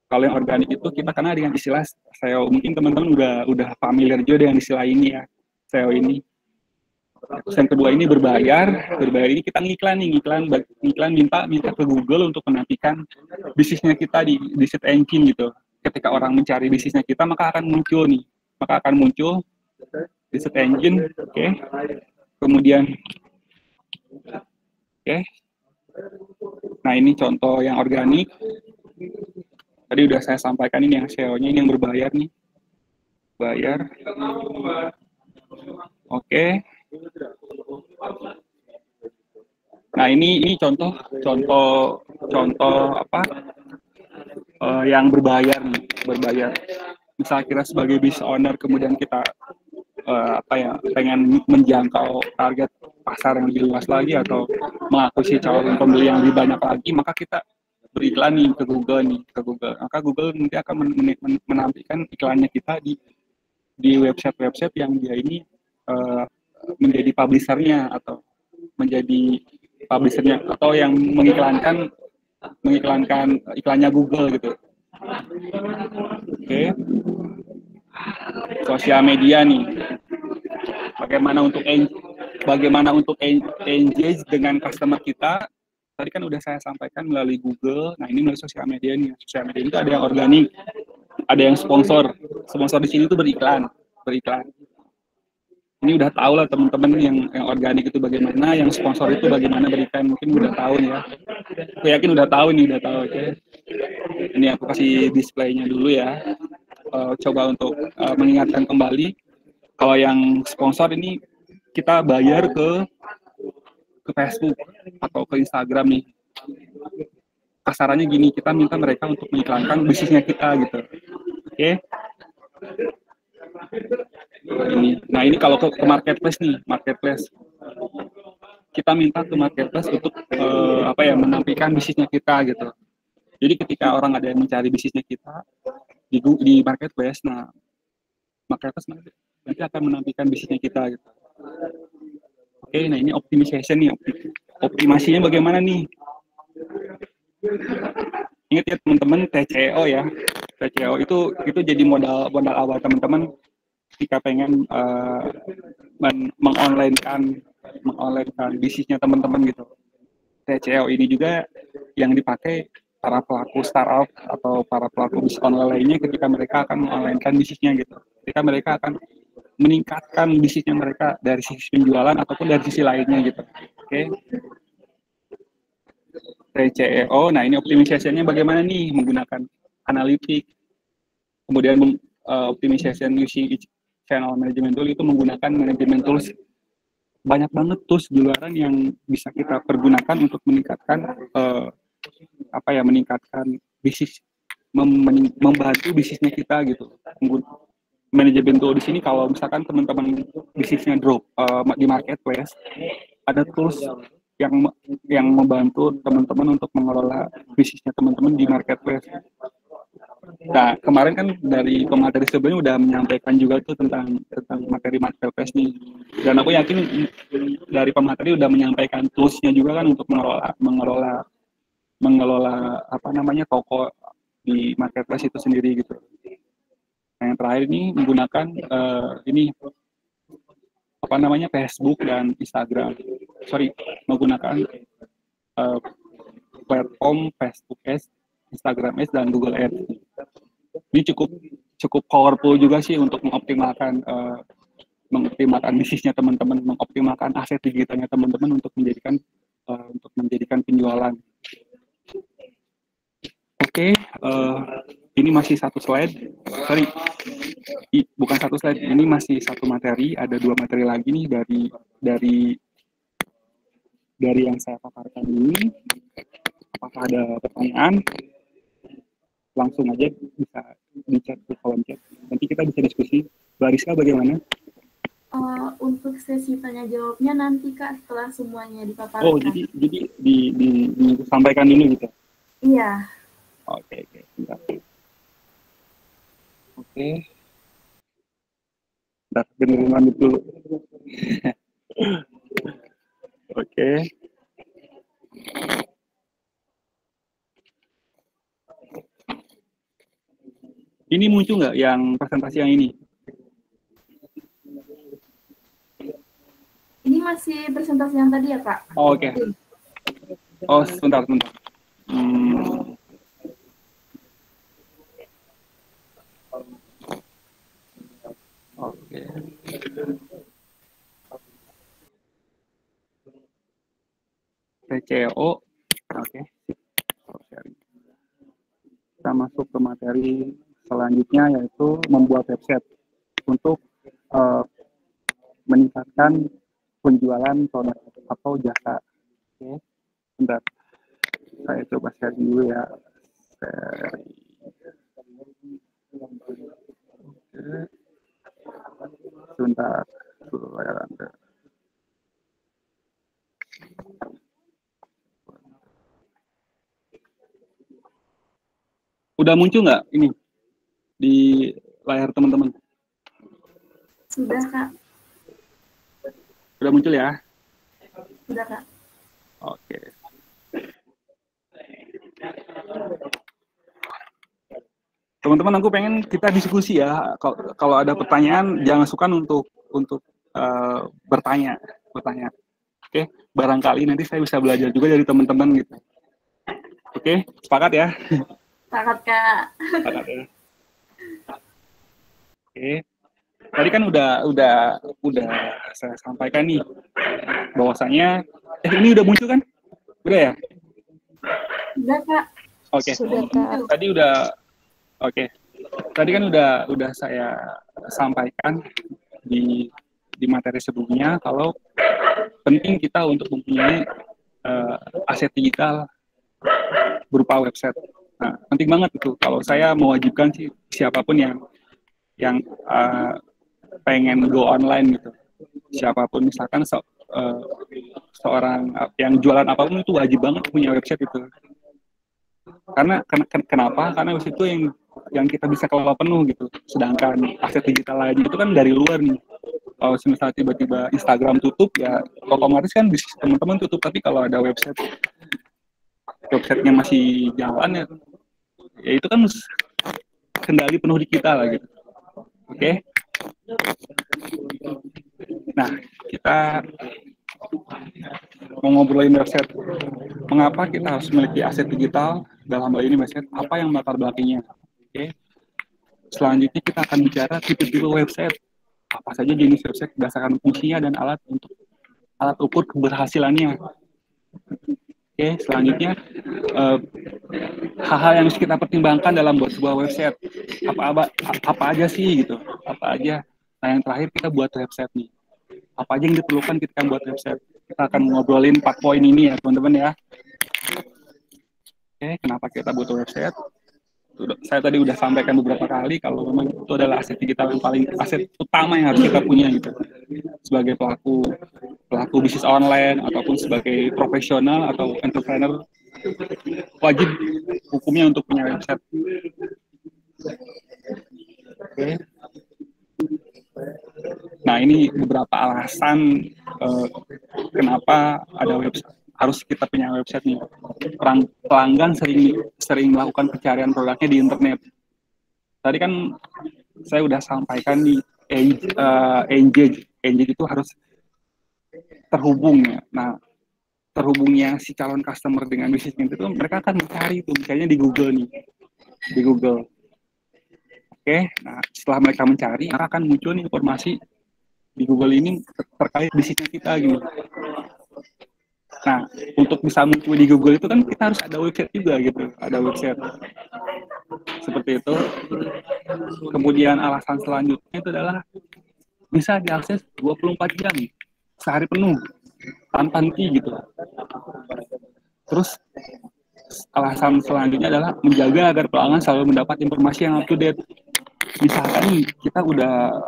Kalau yang organik itu kita kenal dengan istilah SEO. Mungkin teman-teman udah familiar juga dengan istilah ini ya, SEO ini. Terus yang kedua ini berbayar ini kita ngiklan minta ke Google untuk menampilkan bisnisnya kita di search engine gitu. Ketika orang mencari bisnisnya kita maka akan muncul di search engine, oke. Kemudian oke. Nah, ini contoh yang organik. Tadi udah saya sampaikan ini yang SEO-nya, ini yang berbayar nih. Bayar. Oke. Nah, ini contoh yang berbayar nih, Misal kita sebagai business owner kemudian kita pengen menjangkau target pasar yang lebih luas lagi atau mengakuisisi calon pembeli yang lebih banyak lagi, maka kita beriklan nih ke Google. Maka Google nanti akan menampilkan iklannya kita di website yang dia ini menjadi publishernya atau yang mengiklankan iklannya Google gitu. Oke. Sosial media nih. Bagaimana untuk engage dengan customer kita? Tadi kan udah saya sampaikan melalui Google. Nah, ini melalui sosial media nih. Sosial media itu ada yang organik, ada yang sponsor. Sponsor di sini itu beriklan. Ini udah tahu lah teman-teman yang organik itu bagaimana, yang sponsor itu bagaimana berikan, mungkin udah tahu ya. Aku yakin udah tahu. Oke. Ini aku kasih displaynya dulu ya. Coba untuk mengingatkan kembali. Kalau yang sponsor ini kita bayar ke Facebook atau ke Instagram nih. kasarannya gini, kita minta mereka untuk mengiklankan bisnisnya kita gitu. Oke. Ini kalau ke marketplace nih, marketplace. Kita minta ke marketplace untuk menampilkan bisnisnya kita gitu. Jadi ketika orang ada yang mencari bisnisnya kita di marketplace, nah marketplace nanti akan menampilkan bisnisnya kita gitu. Oke, nah ini optimization nih, optimasinya bagaimana nih? Ingat ya teman-teman, TCO ya, TCO itu jadi modal awal teman-teman ketika pengen mengonlinekan bisnisnya teman-teman gitu. TCO ini juga yang dipakai para pelaku startup atau para pelaku bisnis online lainnya ketika mereka akan mengonlinekan bisnisnya gitu. Ketika mereka akan meningkatkan bisnisnya mereka dari sisi penjualan ataupun dari sisi lainnya gitu. Oke. TCO, nah ini optimization-nya bagaimana nih? Menggunakan analitik, kemudian optimization using channel management tool, itu menggunakan management tools. Banyak banget tools di luaran yang bisa kita pergunakan untuk meningkatkan meningkatkan bisnis, membantu bisnisnya kita gitu. Manajemen tool di sini kalau misalkan teman-teman bisnisnya drop di marketplace, ada tools yang membantu teman-teman untuk mengelola bisnisnya teman-teman di marketplace. Nah, kemarin kan dari pemateri sebelumnya udah menyampaikan juga tuh tentang materi marketplace nih. Dan aku yakin dari pemateri udah menyampaikan tools-nya juga kan untuk mengelola toko di marketplace itu sendiri gitu. Nah, yang terakhir ini menggunakan Facebook dan Instagram. Menggunakan platform Facebook Ads, Instagram Ads, dan Google Ads. Ini cukup powerful juga sih untuk mengoptimalkan bisnisnya teman-teman, mengoptimalkan aset digitalnya teman-teman untuk menjadikan penjualan. Oke, ini masih satu slide. Bukan satu slide, ini masih satu materi. Ada 2 materi lagi nih dari yang saya paparkan ini. Apakah ada pertanyaan? Langsung aja bisa di chat di kolom chat. Nanti kita bisa diskusi. Bariska bagaimana? Untuk sesi tanya jawabnya nanti Kak setelah semuanya dipaparkan. Oh, jadi disampaikan dulu gitu. Iya. Oke. Oke. Bentar, dengerin lanjut dulu. Oke. Ini muncul nggak yang presentasi yang ini? Ini masih presentasi yang tadi ya, Kak? Oh, oke. Oh, sebentar. Oke. TCO. Oke. Kita masuk ke materi selanjutnya, yaitu membuat website untuk meningkatkan penjualan produk atau jasa. Oke. Bentar. Saya coba share dulu ya. Oke. Sebentar. Layar Anda. Udah muncul nggak ini di layar teman-teman? Sudah, Kak. Udah muncul ya? Sudah, Kak. Oke. Teman-teman, aku pengen kita diskusi ya. Kalau ada pertanyaan, jangan sukar untuk bertanya. Oke, barangkali nanti saya bisa belajar juga dari teman-teman gitu. Oke, sepakat ya? Sepakat, Kak. Sepakat ya. Oke. Tadi kan udah saya sampaikan nih bahwasanya ini udah muncul kan? Udah ya? Udah, Kak. Oke. Sudah, Kak. Tadi udah oke. Tadi kan udah saya sampaikan di materi sebelumnya kalau penting kita untuk mempunyai aset digital berupa website. Nah, penting banget itu. Kalau saya mewajibkan sih siapapun yang pengen go online gitu, siapapun misalkan seorang yang jualan apapun itu wajib banget punya website itu. Kenapa? Karena website itu yang kita bisa kelola penuh gitu. Sedangkan aset digital lain itu kan dari luar nih. Kalau misalnya tiba-tiba Instagram tutup, ya otomatis kan bisnis teman-teman tutup. Tapi kalau ada websitenya masih jalan ya itu kan kendali penuh di kita lah gitu. Oke? Nah, kita mau ngobrolin website. Mengapa kita harus memiliki aset digital? Dalam hal ini website, apa yang latar belakangnya? Oke. Selanjutnya kita akan bicara tipe-tipe website. Apa saja jenis website berdasarkan fungsinya dan alat ukur keberhasilannya. Oke, selanjutnya hal-hal yang harus kita pertimbangkan dalam buat sebuah website. Apa aja sih gitu? Apa aja? Nah, yang terakhir kita buat website nih. Apa aja yang diperlukan ketika buat website? Kita akan ngobrolin 4 poin ini ya, teman-teman ya. Oke, kenapa kita butuh website? Saya tadi udah sampaikan beberapa kali kalau memang itu adalah aset digital yang paling aset utama yang harus kita punya gitu. Sebagai pelaku bisnis online ataupun sebagai profesional atau entrepreneur, wajib hukumnya untuk punya website. Oke. Nah, ini beberapa alasan kenapa ada website, harus kita punya website nih. Pelanggan sering melakukan pencarian produknya di internet. Tadi kan saya udah sampaikan nih, engage itu harus terhubung ya. Nah, terhubungnya si calon customer dengan bisnisnya itu mereka akan mencari itu, misalnya di Google nih, di Google. Oke, nah setelah mereka mencari, maka akan muncul nih informasi di Google ini terkait bisnisnya kita gitu. Nah, untuk bisa muncul di Google itu kan kita harus ada website juga gitu, ada website. Seperti itu. Kemudian alasan selanjutnya itu adalah bisa diakses 24 jam, sehari penuh, tanpa henti gitu. Terus alasan selanjutnya adalah menjaga agar pelanggan selalu mendapat informasi yang up to date. Misalkan kita udah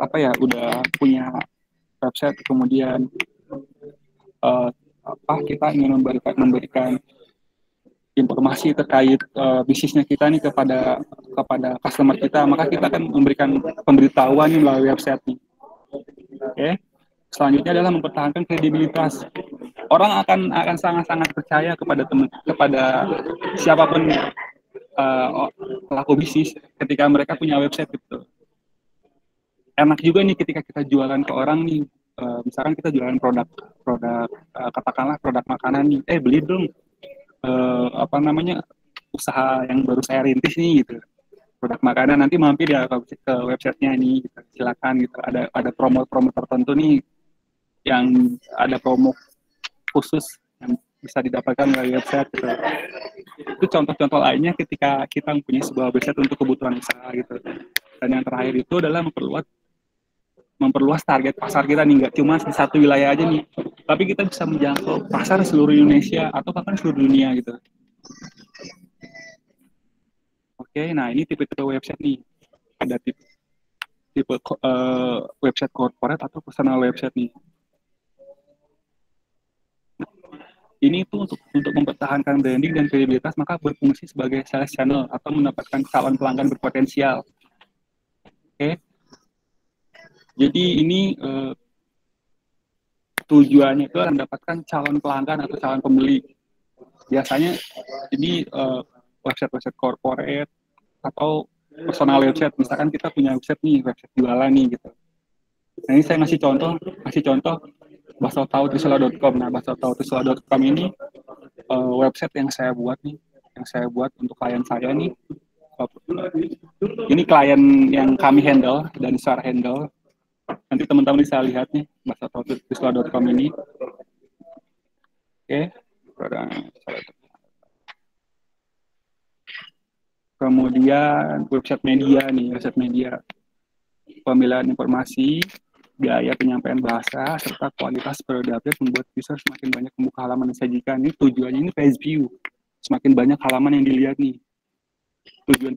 punya website, kemudian kita ingin memberikan informasi terkait bisnisnya kita nih kepada customer kita, maka kita akan memberikan pemberitahuan melalui website nih. Oke. Selanjutnya adalah mempertahankan kredibilitas. Orang akan sangat-sangat percaya kepada siapapun pelaku bisnis ketika mereka punya website gitu. Enak juga nih ketika kita jualan ke orang nih, misalkan kita jualan produk katakanlah produk makanan nih, beli dong usaha yang baru saya rintis nih gitu, produk makanan, nanti mampir ya ke websitenya ini gitu. Silakan gitu, ada promo tertentu nih yang ada promo khusus yang bisa didapatkan melalui website gitu. Itu contoh-contoh lainnya ketika kita mempunyai sebuah website untuk kebutuhan usaha gitu. Dan yang terakhir itu adalah memperluas target pasar kita nih, nggak cuma di satu wilayah aja nih, tapi kita bisa menjangkau pasar seluruh Indonesia atau bahkan seluruh dunia gitu. Oke, nah ini tipe-tipe website nih. Ada tipe website corporate atau personal website nih. Ini itu untuk mempertahankan branding dan kredibilitas, maka berfungsi sebagai sales channel atau mendapatkan calon pelanggan berpotensial. Oke. Jadi ini tujuannya itu mendapatkan calon pelanggan atau calon pembeli. Biasanya ini website corporate atau personal website. Misalkan kita punya website nih, website jualan nih gitu. Nah, ini saya ngasih contoh basotautusula.com. Nah, basotautusula.com ini website yang saya buat untuk klien saya nih. Ini klien yang kami handle dan Sar handle. Nanti teman-teman bisa lihat nih basotautusula.com ini. Oke. Kemudian website media. Pemilihan informasi, gaya penyampaian bahasa, serta kualitas periode update membuat user semakin banyak membuka halaman yang disajikan. Ini tujuannya ini page view, semakin banyak halaman yang dilihat nih. Tujuan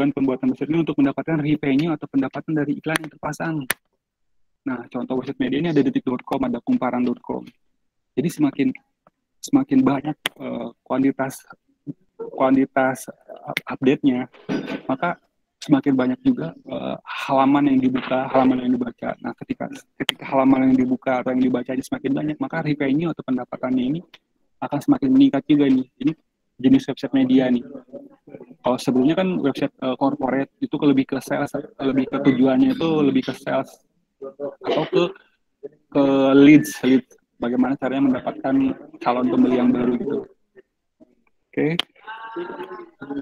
pembuatan website ini untuk mendapatkan revenue atau pendapatan dari iklan yang terpasang. Nah, contoh website media ini ada detik.com, ada kumparan.com. Jadi semakin banyak kuantitas update-nya, maka semakin banyak juga halaman yang dibuka, halaman yang dibaca. Nah, ketika halaman yang dibuka atau yang dibaca semakin banyak, maka revenue atau pendapatannya ini akan semakin meningkat juga nih. Ini jenis website media nih. Kalau sebelumnya kan website corporate itu lebih ke sales, lebih ke tujuannya itu lebih ke sales atau ke leads. Bagaimana caranya mendapatkan calon pembeli yang baru gitu. Oke.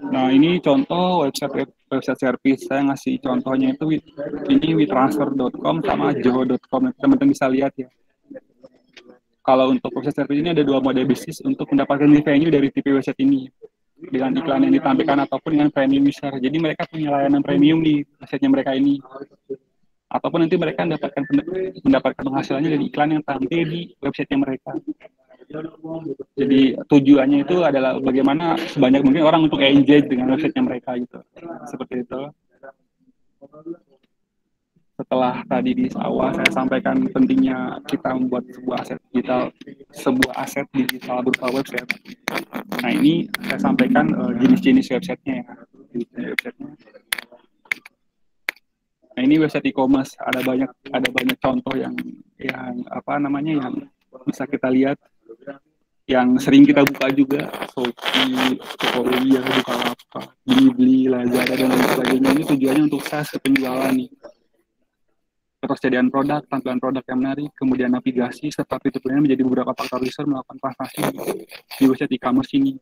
Nah, ini contoh website service. Saya ngasih contohnya itu ini WeTransfer.com sama Zoho.com. Teman-teman bisa lihat ya. Kalau untuk website service ini ada dua model bisnis untuk mendapatkan revenue dari tipe website ini. Dengan iklan yang ditampilkan ataupun dengan premium user. Jadi mereka punya layanan premium di website-nya mereka ini. Ataupun nanti mereka mendapatkan penghasilannya dari iklan yang tampil di website-nya mereka. Jadi tujuannya itu adalah bagaimana sebanyak mungkin orang untuk engage dengan website-nya mereka gitu. Seperti itu. Setelah tadi di awal saya sampaikan pentingnya kita membuat sebuah aset digital berupa website. Nah, ini saya sampaikan jenis-jenis website-nya ya. Nah, ini website e-commerce, ada banyak contoh yang bisa kita lihat, yang sering kita buka juga, Shopee, Tokopedia, Bukalapak, Blibli, Lazada dan lain sebagainya. Ini tujuannya untuk SaaS ke penjualan nih. Ketersediaan produk, tampilan produk yang menarik, kemudian navigasi serta fitur-fiturnya menjadi beberapa faktor user melakukan transaksi di website e-commerce ini.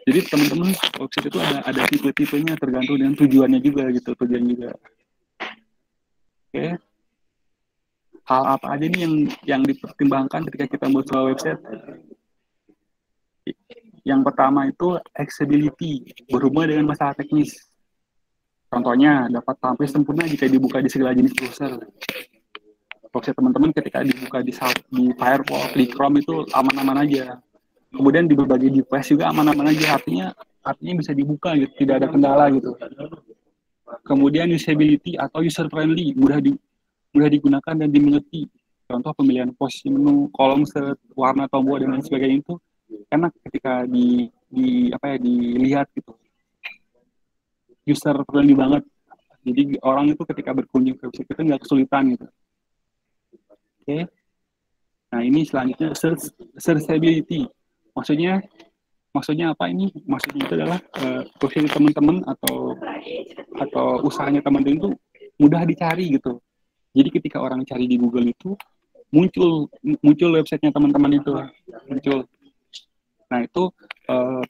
Jadi teman-teman, website itu ada tipe-tipenya tergantung dengan tujuannya juga gitu, Oke. Hal apa aja nih yang dipertimbangkan ketika kita membuat sebuah website? Yang pertama itu accessibility, berhubungan dengan masalah teknis. Contohnya, dapat tampil sempurna jika dibuka di segala jenis browser. Website teman-teman ketika dibuka di Firefox, di Chrome itu aman-aman aja. Kemudian di berbagai device juga aman-aman aja, artinya bisa dibuka gitu, tidak ada kendala gitu. Kemudian usability atau user friendly, mudah digunakan dan dimengerti. Contoh pemilihan posisi menu, kolom search, warna tombol dan lain sebagainya itu enak ketika dilihat gitu. User friendly banget. Jadi orang itu ketika berkunjung ke website itu nggak kesulitan gitu. Oke. Nah, ini selanjutnya searchability. Maksudnya apa ini? Maksudnya itu adalah website teman-teman atau usahanya teman-teman itu mudah dicari gitu. Jadi ketika orang cari di Google itu muncul websitenya teman-teman itu muncul. Nah, itu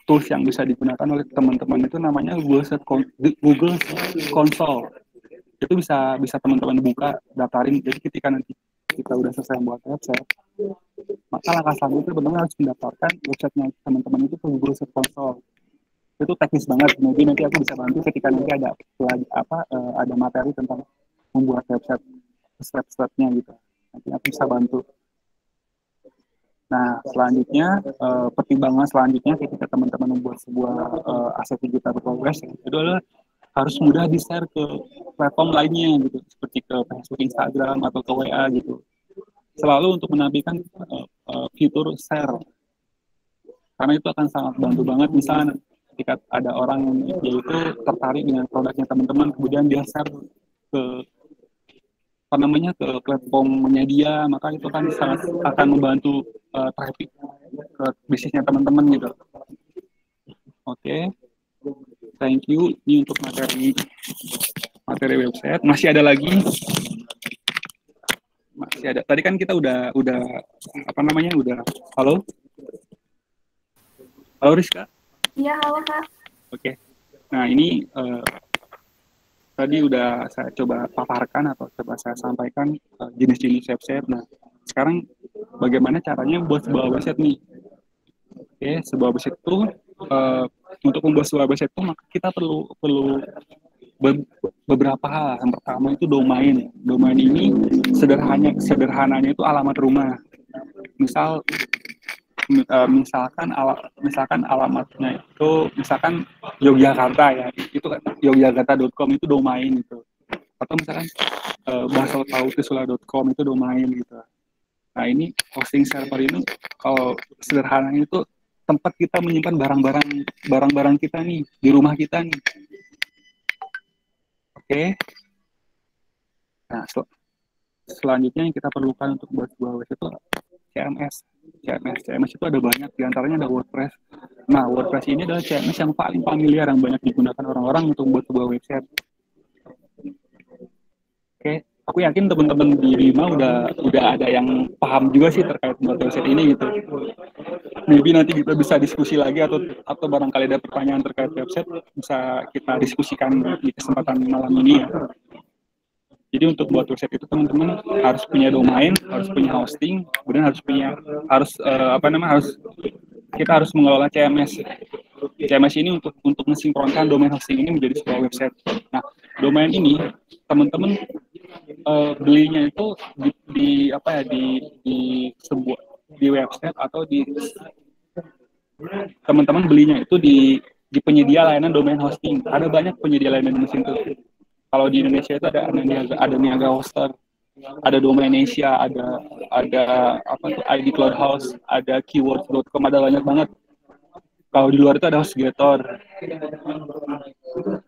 tools yang bisa digunakan oleh teman-teman itu namanya Google Console. Itu bisa teman-teman buka, daftarin. Jadi ketika nanti kita udah selesai membuat website, maka langkah selanjutnya benar-benar harus mendaftarkan websitenya teman-teman itu ke Google Search Console. Itu teknis banget. Mungkin nanti aku bisa bantu ketika nanti ada materi tentang membuat website step-stepnya gitu. Nanti aku bisa bantu. Nah, selanjutnya pertimbangan selanjutnya ketika teman-teman membuat sebuah aset digital berprogres itu adalah harus mudah di-share ke platform lainnya gitu, seperti ke Facebook, Instagram atau ke WA gitu. Selalu untuk menampilkan fitur share. Karena itu akan sangat bantu banget misalnya ketika ada orang yang dia itu tertarik dengan produknya teman-teman, kemudian dia share ke platformnya dia, maka itu kan sangat akan membantu traffic ke bisnisnya teman-teman gitu. Oke. Thank you. Ini untuk materi website. Masih ada lagi? Masih ada. Tadi kan kita udah halo? Halo Rizka? Iya, halo Kak. Oke. Nah, ini tadi udah saya coba paparkan atau coba saya sampaikan jenis-jenis website. Nah, sekarang bagaimana caranya buat sebuah website nih? Oke, sebuah website itu untuk membuat sebuah website itu maka kita perlu beberapa hal. Yang pertama itu domain. Domain ini sederhananya itu alamat rumah. Misal misalkan alamatnya itu misalkan Yogyakarta ya, itu yogyakarta.com itu domain gitu, atau misalkan basotautrisula.com itu domain gitu. Nah ini hosting server ini kalau sederhananya itu tempat kita menyimpan barang-barang kita nih di rumah kita nih. Oke. Nah selanjutnya yang kita perlukan untuk buat sebuah website itu CMS itu ada banyak, diantaranya ada WordPress. Nah WordPress ini adalah CMS yang paling familiar, yang banyak digunakan orang-orang untuk buat sebuah website. Oke, aku yakin teman-teman di Bima udah ada yang paham juga sih terkait buat website ini gitu. Maybe nanti kita bisa diskusi lagi atau barangkali ada pertanyaan terkait website bisa kita diskusikan di kesempatan malam ini ya. Jadi untuk buat website itu teman-teman harus punya domain, harus punya hosting, kemudian kita harus mengelola CMS. CMS ini untuk mensinkronkan domain hosting ini menjadi sebuah website. Nah, domain ini teman-teman belinya itu di website atau teman-teman belinya itu di penyedia layanan domain hosting. Ada banyak penyedia layanan mesin itu. Kalau di Indonesia itu ada Niaga Hoster, ada Domainasia, ada ID Cloud House, ada Keywords.com, ada banyak banget. Kalau di luar itu ada HostGator.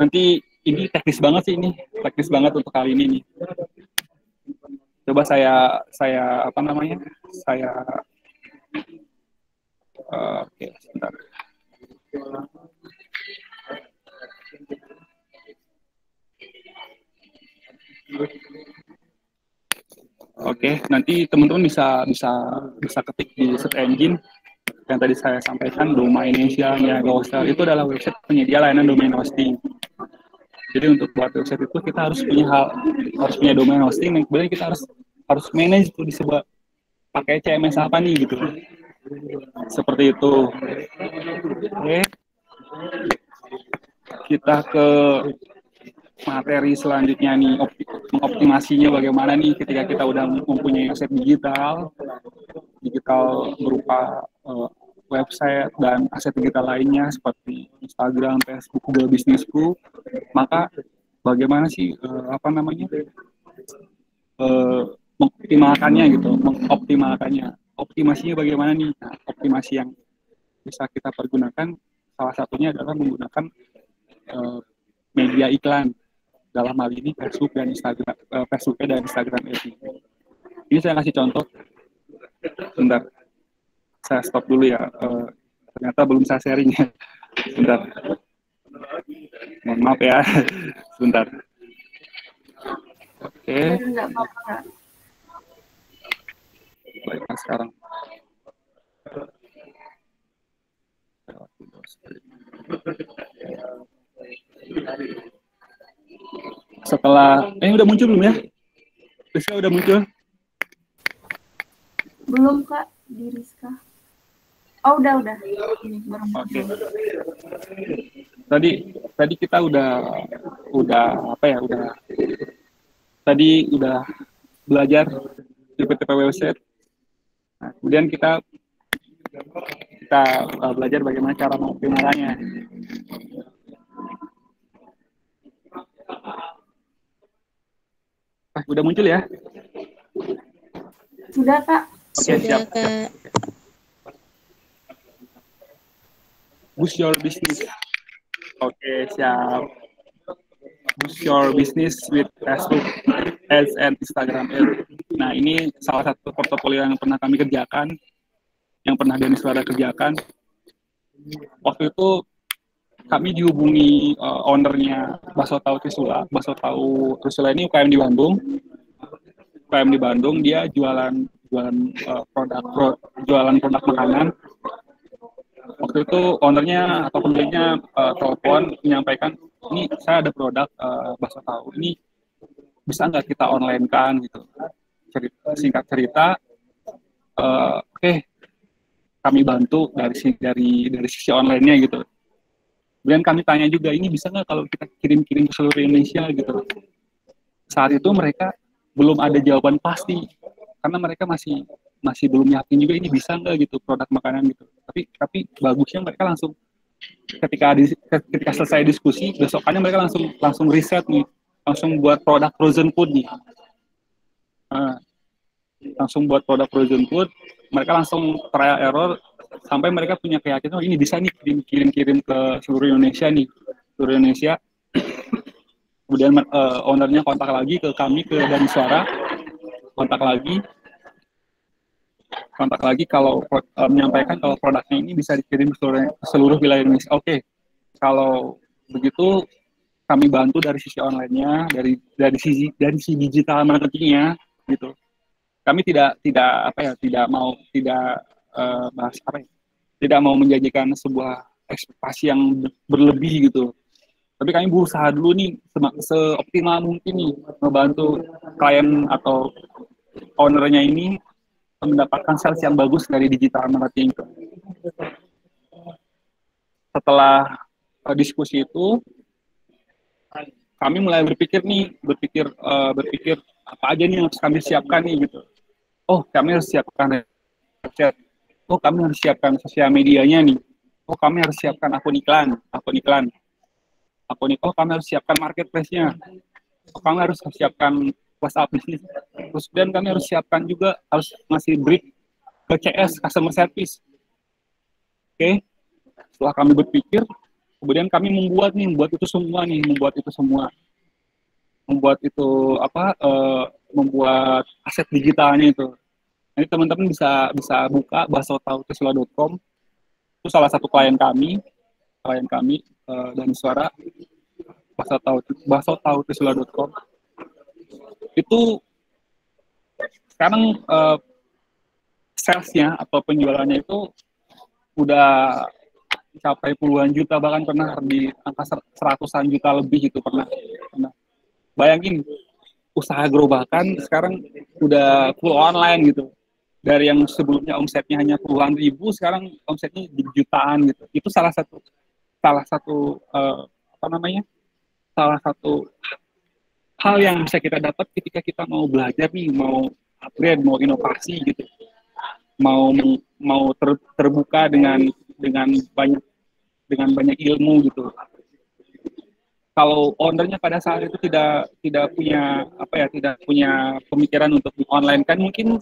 Nanti ini teknis banget untuk kali ini nih. Coba saya oke, sebentar. Oke, nanti teman-teman bisa ketik di search engine yang tadi saya sampaikan, Domainasia, Niaga Hoster, itu adalah website penyedia layanan domain hosting. Jadi untuk buat website itu kita harus punya domain hosting, dan kemudian kita harus manage itu di sebuah pakai CMS apa nih gitu. Seperti itu. Oke. Kita ke materi selanjutnya nih, mengoptimasinya bagaimana nih ketika kita udah mempunyai aset digital berupa website dan aset digital lainnya seperti Instagram, Facebook, Google Businessku, maka bagaimana sih mengoptimalkannya, optimasinya bagaimana nih? Nah, optimasi yang bisa kita pergunakan salah satunya adalah menggunakan media iklan. Dalam hal ini Facebook dan Instagram Ads. Ini saya kasih contoh. Bentar, saya stop dulu ya. Ternyata belum saya sharing ya. Bentar. Mohon maaf ya. Sebentar. Oke. Baik, sekarang. Setelah udah muncul belum ya? Rizka udah muncul? Belum Kak, di Rizka. Oh udah. Ini baru. Oke. Tadi kita udah belajar PTP website. Nah, kemudian kita belajar bagaimana cara mengoptimalkannya. Udah muncul ya? Sudah Kak. Oke, siap. Boost your business. Oke, siap. Boost your business with Facebook Ads and Instagram Ads. Nah, ini salah satu portofolio yang pernah kami kerjakan, yang pernah Dennis Suara kerjakan. Waktu itu kami dihubungi ownernya Basotau Trisula. Basotau Trisula ini UKM di Bandung. Dia jualan produk makanan. Waktu itu ownernya atau pemiliknya telepon menyampaikan, ini saya ada produk bakso tahu, ini bisa nggak kita online kan gitu. Singkat cerita, oke, kami bantu dari sisi online-nya gitu. Kemudian kami tanya juga, ini bisa nggak kalau kita kirim-kirim ke seluruh Indonesia gitu. Saat itu mereka belum ada jawaban pasti, karena mereka masih masih belum yakin juga ini bisa nggak gitu produk makanan gitu. Tapi bagusnya mereka langsung ketika selesai diskusi, besokannya mereka langsung riset nih, langsung buat produk frozen food nih. Langsung buat produk frozen food, mereka langsung trial error sampai mereka punya keyakinan ini bisa nih kirim ke seluruh Indonesia nih, seluruh Indonesia. Kemudian ownernya kontak lagi ke kami, ke Dani Suara, kontak lagi kalau menyampaikan kalau produknya ini bisa dikirim ke seluruh wilayah Indonesia. Oke. Kalau begitu kami bantu dari sisi online-nya, dari sisi digital marketingnya gitu. Kami tidak mau menjanjikan sebuah ekspektasi yang berlebih gitu. Tapi kami berusaha dulu nih seoptimal mungkin nih membantu klien atau ownernya ini mendapatkan sales yang bagus dari digital marketing. Setelah diskusi itu, kami mulai berpikir apa aja nih yang harus kami siapkan nih gitu. Oh, kami harus siapkan website. Oh, kami harus siapkan sosial medianya nih. Oh, kami harus siapkan akun iklan. Oh, kami harus siapkan marketplace-nya. Oh, kami harus siapkan WhatsApp bisnis. Terus dan kami harus siapkan juga, harus ngasih brief ke CS, customer service. Oke. Setelah kami berpikir, kemudian kami membuat itu semua. Membuat aset digitalnya itu. Nanti teman-teman bisa buka basotautisula.com. Itu salah satu klien kami Dani Suara, basotautisula.com. Itu sekarang salesnya atau penjualannya itu udah mencapai puluhan juta, bahkan pernah di angka 100-an juta lebih itu pernah. Bayangin, usaha gerobakan sekarang udah full online gitu. Dari yang sebelumnya omsetnya hanya puluhan ribu, sekarang omsetnya di jutaan gitu. Itu salah satu hal yang bisa kita dapat ketika kita mau belajar nih, mau upgrade, mau inovasi gitu. Mau terbuka dengan banyak ilmu gitu. Kalau ownernya pada saat itu tidak punya pemikiran untuk online kan mungkin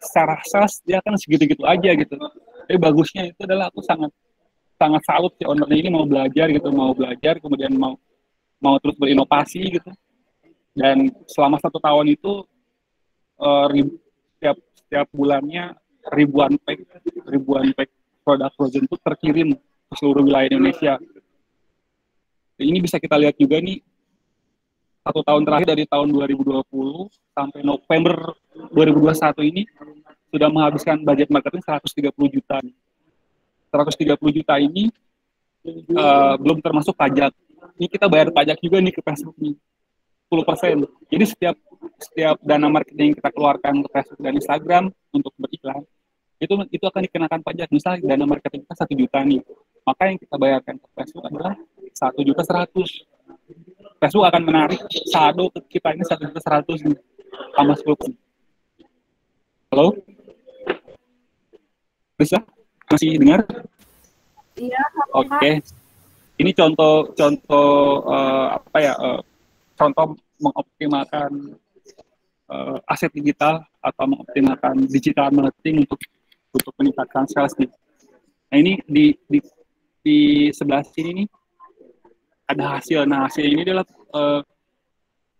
secara sales dia kan segitu-gitu aja gitu. Tapi bagusnya itu adalah aku sangat salut si ownernya ini mau belajar kemudian mau terus berinovasi gitu. Dan selama 1 tahun itu setiap bulannya ribuan pack produk frozen food terkirim ke seluruh wilayah Indonesia. Ini bisa kita lihat juga nih, 1 tahun terakhir dari tahun 2020 sampai November 2021 ini sudah menghabiskan budget marketing 130 juta. 130 juta ini belum termasuk pajak. Ini kita bayar pajak juga nih ke Facebook nih, 10%. Jadi setiap dana marketing yang kita keluarkan ke Facebook dan Instagram untuk beriklan, itu akan dikenakan pajak. Misalnya dana marketing kita 1 juta nih, maka yang kita bayarkan ke Facebook adalah 1.100.000. Facebook akan menarik saldo ke kita ini 1.100.000 tambah 10%. Halo? Bisa? Masih dengar? Iya. Oke. Ini contoh mengoptimalkan aset digital atau mengoptimalkan digital marketing untuk meningkatkan sales nih. Nah, ini di sebelah sini nih ada hasil. Nah, hasil ini adalah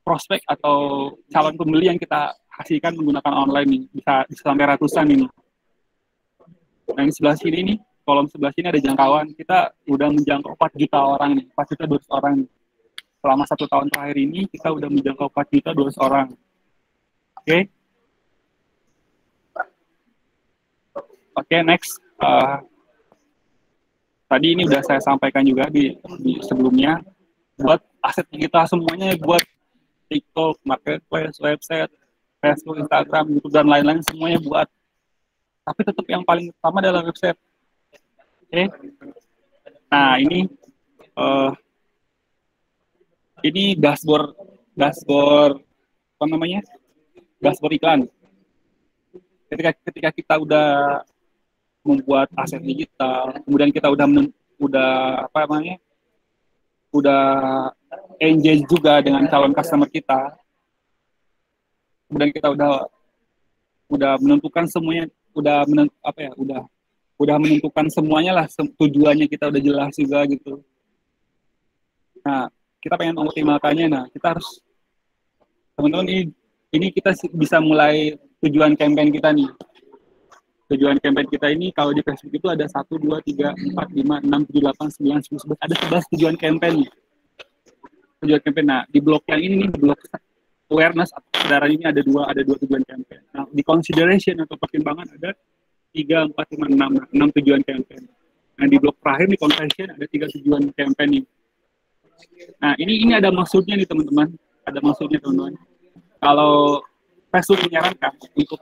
prospek atau calon pembeli yang kita hasilkan menggunakan online nih, bisa sampai ratusan ini. Nah, ini sebelah sini nih, kolom sebelah sini ada jangkauan. Kita udah menjangkau 4 juta orang nih, 4.200.000 orang nih. Selama 1 tahun terakhir ini kita udah menjangkau 4.200.000 orang. Oke, next. Tadi ini udah saya sampaikan juga di sebelumnya, buat aset digital semuanya, buat TikTok, marketplace, website, Facebook, Instagram, YouTube, dan lain-lain semuanya buat. Tapi tetap yang paling utama adalah website. Oke. Nah, ini dashboard dashboard iklan. ketika kita udah membuat aset digital, kemudian kita udah apa namanya, udah engage juga dengan calon customer kita, kemudian kita udah menentukan semuanya, udah menentukan semuanya lah, tujuannya kita udah jelas juga gitu. Nah, kita pengen mengoptimalkannya. Nah, kita harus, teman-teman, ini kita bisa mulai tujuan campaign kita nih. Tujuan campaign kita ini kalau di Facebook itu ada 1, 2, 3, 4, 5, 6, 7, 8, 9, 10, 11. Ada 11 tujuan campaign nih. Tujuan campaign. Nah, di blok yang ini nih, di blok awareness atau kesadaran ini ada dua tujuan campaign. Nah, di consideration atau pertimbangan ada 3, 4, 5, 6 tujuan campaign. Nah, di blok terakhir di conversion ada 3 tujuan campaign nih. Nah, ini ada maksudnya nih teman-teman. Ada maksudnya teman-teman. Kalau Facebook menyarankan untuk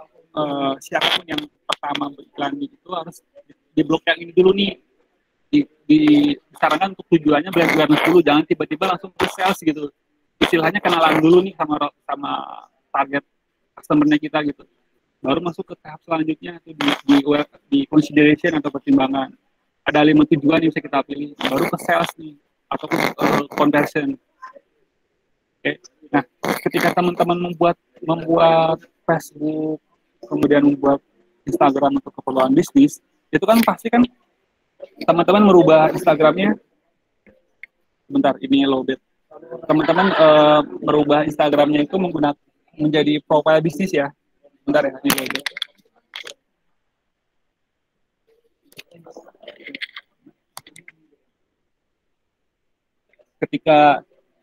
siapapun yang pertama beriklan itu harus di blok yang ini dulu nih, disarankan untuk tujuannya brand awareness dulu, jangan tiba-tiba langsung ke sales gitu. Istilahnya kenalan dulu nih sama target customer-nya kita gitu, baru masuk ke tahap selanjutnya itu di consideration atau pertimbangan. Ada 5 tujuan yang bisa kita pilih, baru ke sales nih ataupun conversion. Oke. Nah, ketika teman-teman membuat Facebook, kemudian membuat Instagram untuk keperluan bisnis, itu kan pasti kan teman-teman merubah Instagramnya. Bentar, ini loaded. Teman-teman merubah Instagramnya itu menggunakan menjadi profile bisnis ya. Bentar ya, ini loaded.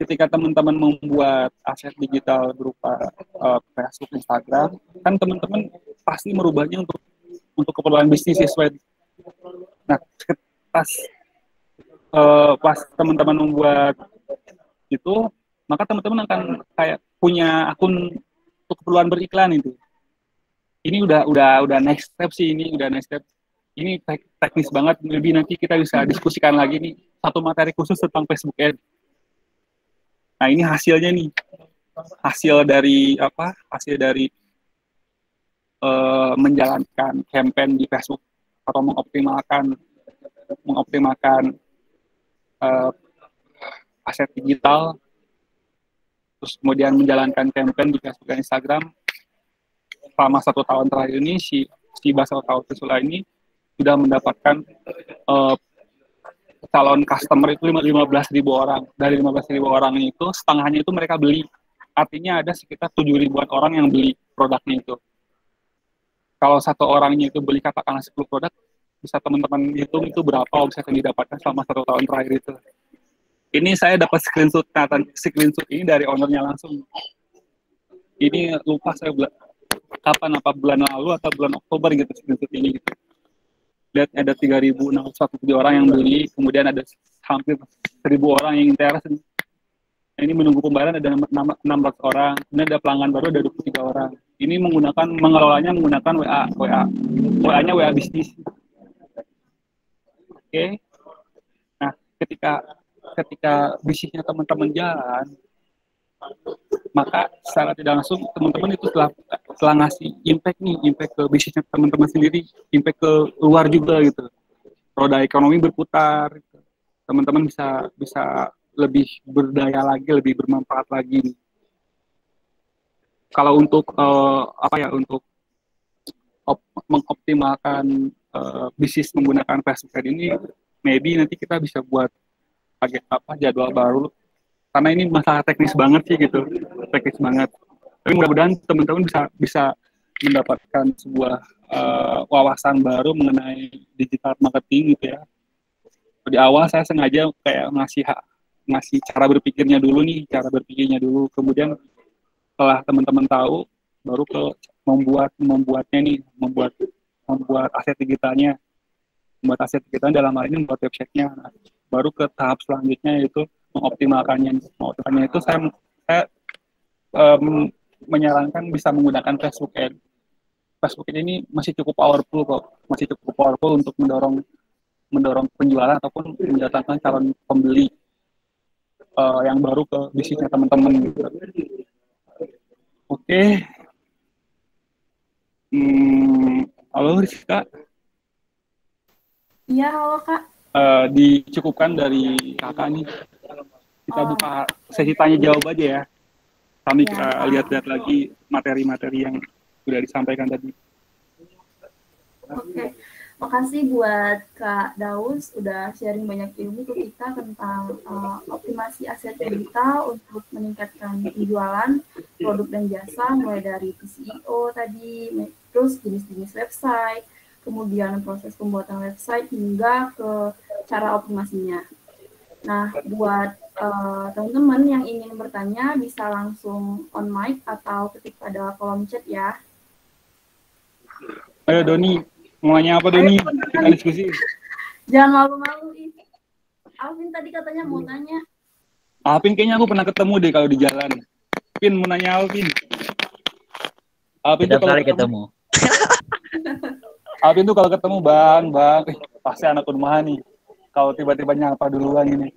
Ketika teman-teman membuat aset digital berupa Facebook, Instagram, kan teman-teman pasti merubahnya untuk keperluan bisnis sesuai. Nah, pas teman-teman membuat itu, maka teman-teman akan kayak punya akun untuk keperluan beriklan itu. Ini udah next step sih, ini udah next step. Ini teknis banget, lebih nanti kita bisa diskusikan lagi nih satu materi khusus tentang Facebook Ads. Nah, ini hasilnya nih, hasil dari menjalankan campaign di Facebook atau mengoptimalkan aset digital, terus kemudian menjalankan campaign di Facebook dan Instagram selama 1 tahun terakhir ini, si Basel Tahu Trisula ini sudah mendapatkan calon customer itu 15.000 orang. Dari 15.000 orang itu, setengahnya itu mereka beli. Artinya ada sekitar 7.000-an orang yang beli produknya itu. Kalau satu orangnya itu beli katakanlah 10 produk, bisa teman-teman hitung itu berapa omset yang didapatkan selama 1 tahun terakhir itu. Ini saya dapat screenshot ini dari ownernya langsung. Ini lupa saya kapan, apa bulan lalu atau bulan Oktober gitu screenshot ini gitu. Lihat ada 3.607 orang yang beli, kemudian ada hampir 1.000 orang yang interest. Nah, ini menunggu pembayaran ada 16 orang, kemudian ada pelanggan baru ada 23 orang. Ini mengelolanya menggunakan WA-nya WA bisnis. Oke. Nah, ketika bisnisnya teman-teman jalan, maka secara tidak langsung teman-teman itu telah ngasih impact ke bisnisnya teman-teman sendiri, impact ke luar juga gitu. Roda ekonomi berputar, gitu. Teman-teman bisa lebih berdaya lagi, lebih bermanfaat lagi. Kalau untuk untuk mengoptimalkan bisnis menggunakan Facebook ini, maybe nanti kita bisa buat jadwal baru. Karena ini masalah teknis banget sih gitu, teknis banget. Tapi mudah-mudahan teman-teman bisa mendapatkan sebuah wawasan baru mengenai digital marketing gitu ya. Di awal saya sengaja kayak ngasih cara berpikirnya dulu, kemudian setelah teman-teman tahu, baru ke membuat aset digitalnya. Membuat aset digitalnya dalam hal ini membuat websitenya. Nah, baru ke tahap selanjutnya yaitu mengoptimalkannya itu saya menyarankan bisa menggunakan Facebook Ads. Facebook Ads ini masih cukup powerful untuk mendorong penjualan ataupun mendatangkan calon pembeli yang baru ke bisnisnya teman-teman. Oke. Halo Rizka, Iya, halo Kak. dicukupkan dari kakak nih. Kita Oh, buka sesi tanya jawab aja ya. Kami ya. lihat-lihat lagi materi-materi yang sudah disampaikan tadi. Oke. Makasih buat Kak Daus udah sharing banyak ilmu ke kita tentang optimasi aset digital untuk meningkatkan penjualan produk dan jasa, mulai dari SEO tadi, terus jenis-jenis website, kemudian proses pembuatan website hingga ke cara optimasinya. Nah, buat teman-teman yang ingin bertanya bisa langsung on mic atau ketik pada kolom chat ya. Ayo Doni, mau nanya apa Doni? Kita diskusi. Jangan malu-malu. Alvin tadi katanya mau tanya. Alvin kayaknya aku pernah ketemu deh kalau di jalan. Alvin mau nanya Alvin. Alvin tuh kalau ketemu. Alvin tuh kalau ketemu bang, pasti anak rumahan nih. Kalau tiba-tiba nyapa duluan ini.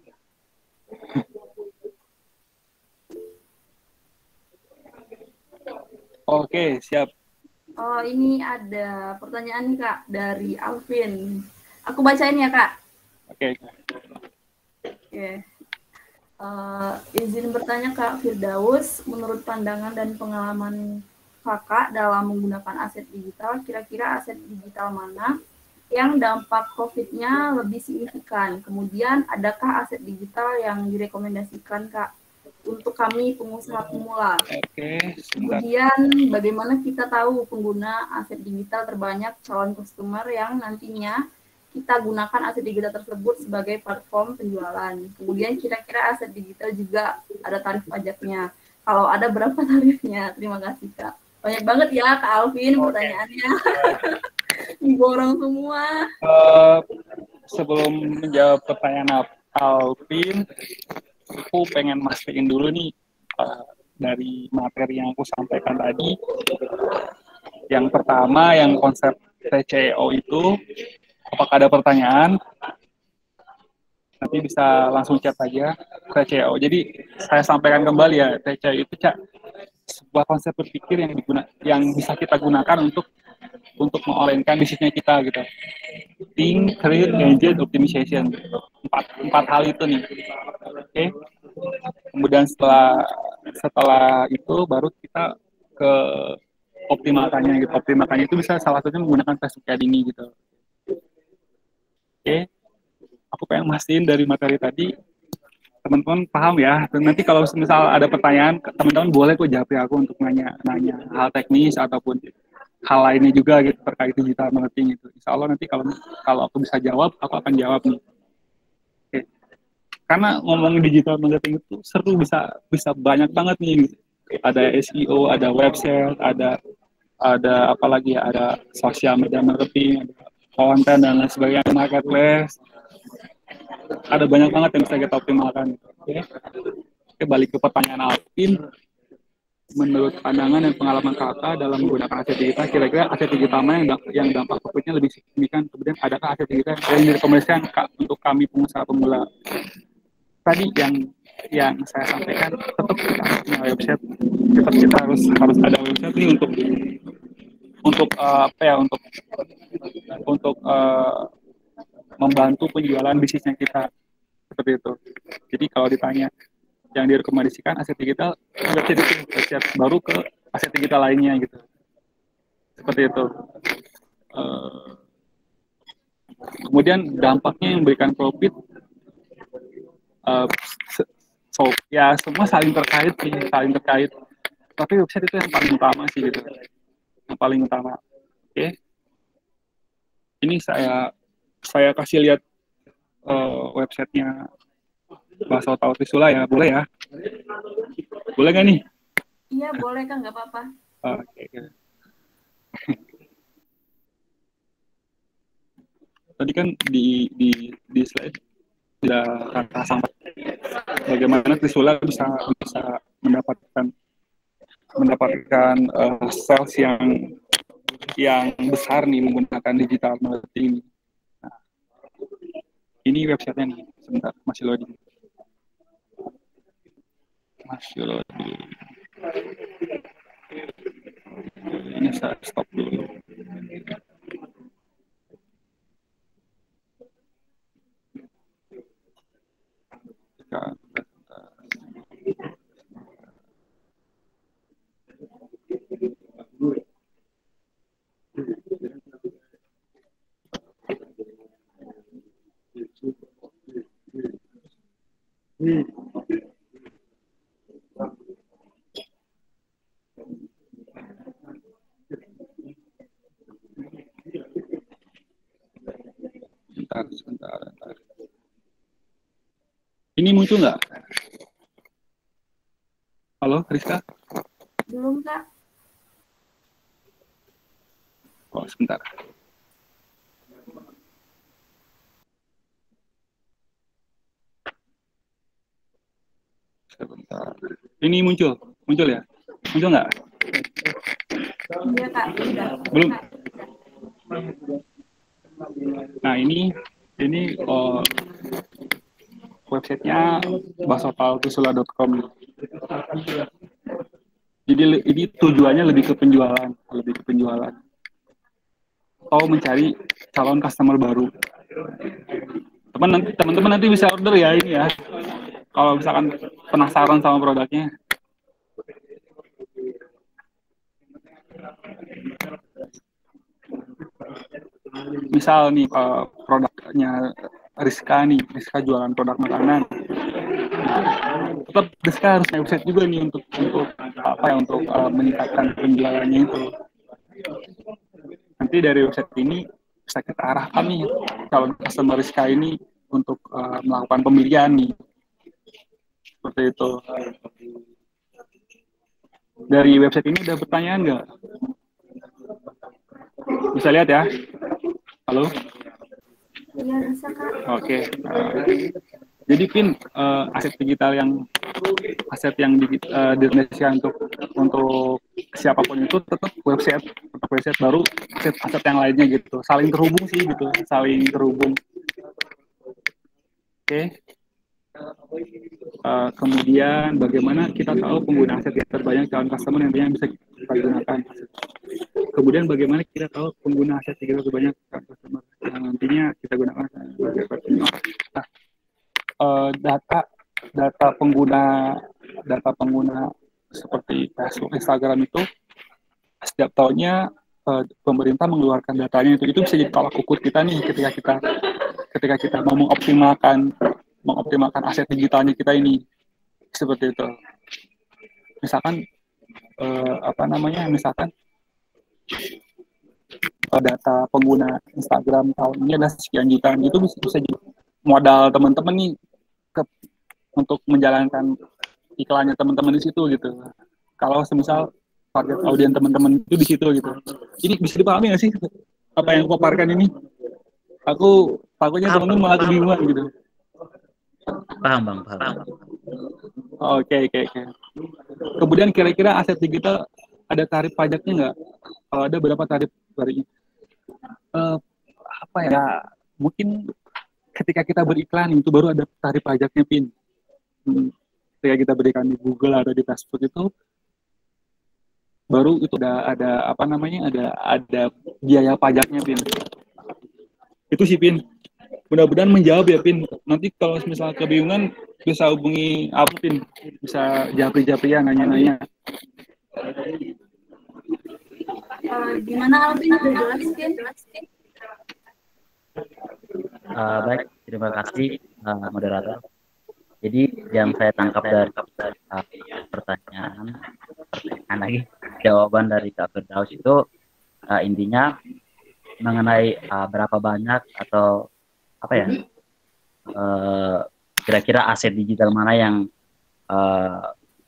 Oke, siap. Oh, ini ada pertanyaan nih Kak dari Alvin. Aku bacain ya Kak. Oke. Izin bertanya Kak Firdaus, menurut pandangan dan pengalaman Kakak dalam menggunakan aset digital, kira-kira aset digital mana yang dampak COVID-nya lebih signifikan? Kemudian, adakah aset digital yang direkomendasikan Kak untuk kami pengusaha pemula? Oke, sebentar. Kemudian, bagaimana kita tahu pengguna aset digital terbanyak calon customer yang nantinya kita gunakan aset digital tersebut sebagai platform penjualan. Kemudian kira-kira aset digital juga ada tarif pajaknya. Kalau ada, berapa tarifnya? Terima kasih Kak. Banyak banget ya Kak Alvin pertanyaannya. Diborong semua. Sebelum menjawab pertanyaan Alvin, aku pengen mastiin dulu nih dari materi yang aku sampaikan tadi. Yang pertama, yang konsep TCO itu, apakah ada pertanyaan? Nanti bisa langsung chat aja TCO. Jadi saya sampaikan kembali ya, TCO itu sebuah konsep berpikir yang bisa kita gunakan untuk mengorenkan bisnisnya kita gitu. Think, create, engage, optimization. Empat hal itu nih. Oke. Kemudian setelah itu baru kita ke optimalkannya gitu. Optimalkannya itu bisa salah satunya menggunakan Facebook Ad ini gitu. Oke. Aku pengen mastiin dari materi tadi teman-teman paham ya. Dan nanti kalau misal ada pertanyaan, teman-teman boleh kok japri aku untuk nanya hal teknis ataupun hal lainnya juga gitu terkait digital marketing itu. Insya Allah nanti kalau aku bisa jawab, aku akan jawab nih. Oke. Karena ngomongin digital marketing itu seru, bisa banyak banget nih. Ada SEO, ada website, ada apa lagi ya, ada sosial media marketing, ada konten dan lain sebagainya, marketplace. Ada banyak banget yang bisa kita optimalkan. Oke, balik ke pertanyaan Alvin. Menurut pandangan dan pengalaman kakak dalam menggunakan aset digital, kira-kira aset digital mana yang dampak profitnya lebih signifikan? Kemudian adakah aset digital yang direkomendasikan untuk kami pengusaha pemula? Tadi yang saya sampaikan, tetap kita harus punya website, tetap kita harus ada website ini untuk apa ya, untuk membantu penjualan bisnisnya kita, seperti itu. Jadi kalau ditanya yang direkomendasikan aset digital, website baru ke aset digital lainnya gitu, seperti itu. Kemudian dampaknya yang memberikan profit, ya semua saling terkait sih, tapi website itu yang paling utama sih gitu, yang paling utama. Oke. Ini saya kasih lihat websitenya Bakso Tahu Trisula ya, boleh ya? Boleh nggak nih? Iya, boleh Kak, nggak apa-apa. Oke. Tadi kan di slide sudah kata sampai bagaimana Trisula bisa mendapatkan sales yang besar nih menggunakan digital marketing. Nah, ini websitenya nih, sebentar masih loading. ini saya stop dulu. Sebentar. Ini muncul nggak? Halo, Rizka? Belum, Kak. Oh, sebentar. Sebentar. Ini muncul ya? Muncul nggak? Iya, Kak. Udah. Belum. Nah, ini websitenya basopaltusula.com. Jadi ini tujuannya lebih ke penjualan. Atau mencari calon customer baru. Teman-teman nanti bisa order ya ini ya. Kalau misalkan penasaran sama produknya. Misal nih produknya Rizka jualan produk makanan. Tetap Rizka harus punya website juga nih untuk meningkatkan penjualannya itu. Nanti dari website ini bisa kita arahkan nih calon customer Rizka ini untuk melakukan pembelian nih. Seperti itu. Dari website ini ada pertanyaan nggak? Bisa lihat ya? Halo? Iya, bisa, Kak. Oke. Jadi Pin, aset yang didefinisikan untuk siapapun itu tetap website baru aset yang lainnya gitu. Saling terhubung sih gitu, Oke. Kemudian bagaimana kita tahu pengguna aset yang terbanyak calon customer yang bisa kita gunakan. Kemudian bagaimana kita tahu pengguna aset yang terbanyak calon customer yang nantinya kita gunakan sebagai customer. Data pengguna seperti Facebook, Instagram itu setiap tahunnya pemerintah mengeluarkan datanya itu bisa jadi tolak ukur kita nih ketika kita mau mengoptimalkan aset digitalnya kita ini seperti itu. Misalkan data pengguna Instagram tahun ini ada sekian jutaan, itu bisa jadi modal teman-teman nih untuk menjalankan iklannya teman-teman di situ gitu. Kalau semisal target audiens teman-teman itu di situ gitu. Ini bisa dipahami nggak sih apa yang aku paparkan ini? Aku takutnya teman-teman malah kebingungan gitu. Paham, Bang. Oke. Kemudian kira-kira aset digital ada tarif pajaknya nggak? Kalau ada, berapa tarif tarifnya? Mungkin ketika kita beriklan itu baru ada tarif pajaknya, Pin. Ketika kita berikan di Google atau di Facebook itu baru itu ada biaya pajaknya, Pin. Itu sih, Pin. Mudah-mudahan menjawab ya, Pin. Nanti kalau misalnya kebingungan bisa hubungi aku, Pin. Bisa japri ya, nanya-nanya. Gimana Alvin? Udah jelas, Pin? Baik, terima kasih moderator. Jadi yang saya tangkap dari pertanyaan lagi, jawaban dari Kak Firdaus itu intinya mengenai berapa banyak atau kira-kira aset digital mana yang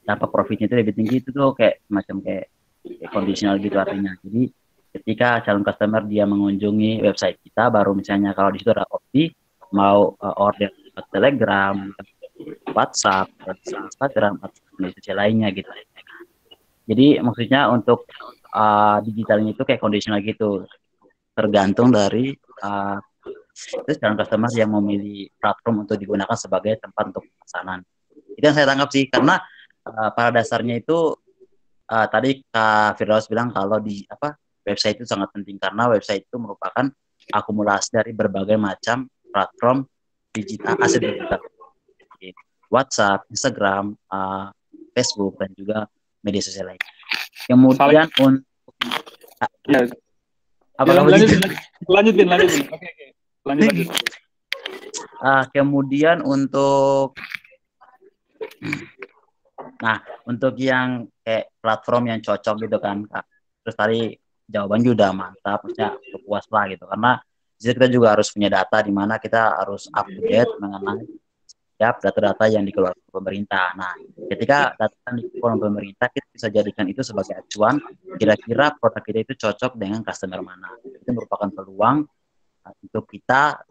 dampak profitnya itu lebih tinggi, itu tuh kayak semacam kayak kondisional gitu artinya. Jadi ketika calon customer dia mengunjungi website kita, baru misalnya kalau di situ ada opsi mau order Telegram, WhatsApp, Instagram, atau media lainnya gitu. Jadi maksudnya untuk digitalnya itu kayak kondisional gitu, tergantung dari calon customer yang memilih platform untuk digunakan sebagai tempat untuk pemesanan. Itu yang saya tangkap sih, karena pada dasarnya itu tadi Kak Firdaus bilang kalau di website itu sangat penting karena website itu merupakan akumulasi dari berbagai macam platform digital, aset digital, WhatsApp, Instagram, Facebook dan juga media sosial lain. Kemudian untuk Ya, apakah begitu? lanjutin. Oke. Lanjut. Kemudian untuk yang kayak platform yang cocok gitu kan, Kak. Terus tadi jawaban juga mantap, maksudnya puas lah gitu. Karena kita juga harus punya data di mana kita harus up to date mengenai data-data yang dikeluarkan pemerintah. Nah, ketika data yang dikeluarkan pemerintah, kita bisa jadikan itu sebagai acuan, kira-kira produk kita itu cocok dengan customer mana. Itu merupakan peluang untuk kita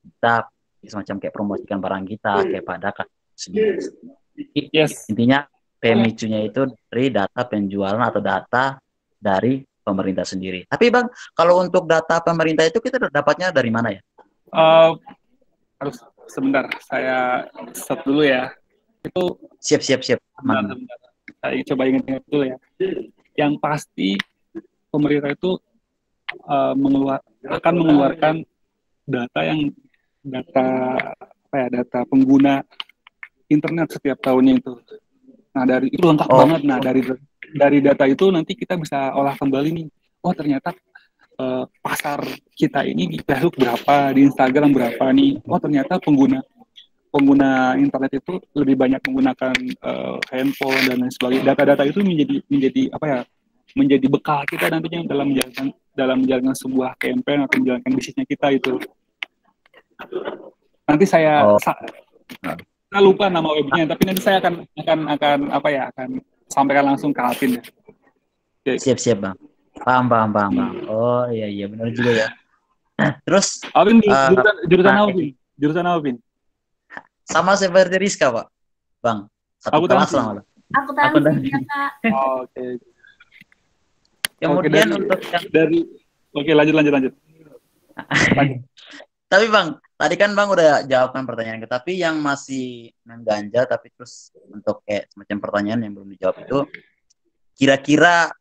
kita semacam kayak promosikan barang kita kepada customer sendiri. Yes. Intinya pemicunya itu dari data penjualan atau data dari pemerintah sendiri. Tapi Bang, kalau untuk data pemerintah itu kita dapatnya dari mana ya? Harus sebentar, saya stop dulu ya. Itu siap. Sebentar. Saya coba ingat dulu ya. Yang pasti pemerintah itu akan mengeluarkan data pengguna internet setiap tahunnya itu. Nah, dari itu lengkap banget. Nah, dari data itu nanti kita bisa olah kembali nih. Oh, ternyata pasar kita ini di Facebook berapa, di Instagram berapa nih. Oh, ternyata pengguna internet itu lebih banyak menggunakan handphone dan lain sebagainya. Data-data itu menjadi bekal kita nantinya dalam menjalankan sebuah campaign atau menjalankan bisnisnya kita itu. Nanti saya lupa nama webnya, tapi nanti saya akan sampaikan langsung ke Alvin ya. Okay. Siap Bang. Paham. Oh iya benar juga ya. Terus Alvin jurusan apa, Vin? Sama seperti Rizka, Pak. Bang, satu kelas lah. Akuntansi. Oke. Kemudian untuk lanjut. Tapi Bang, tadi kan Bang udah jawabkan pertanyaan kita, tapi yang masih mengganjal tapi terus untuk kayak semacam pertanyaan yang belum dijawab itu kira-kira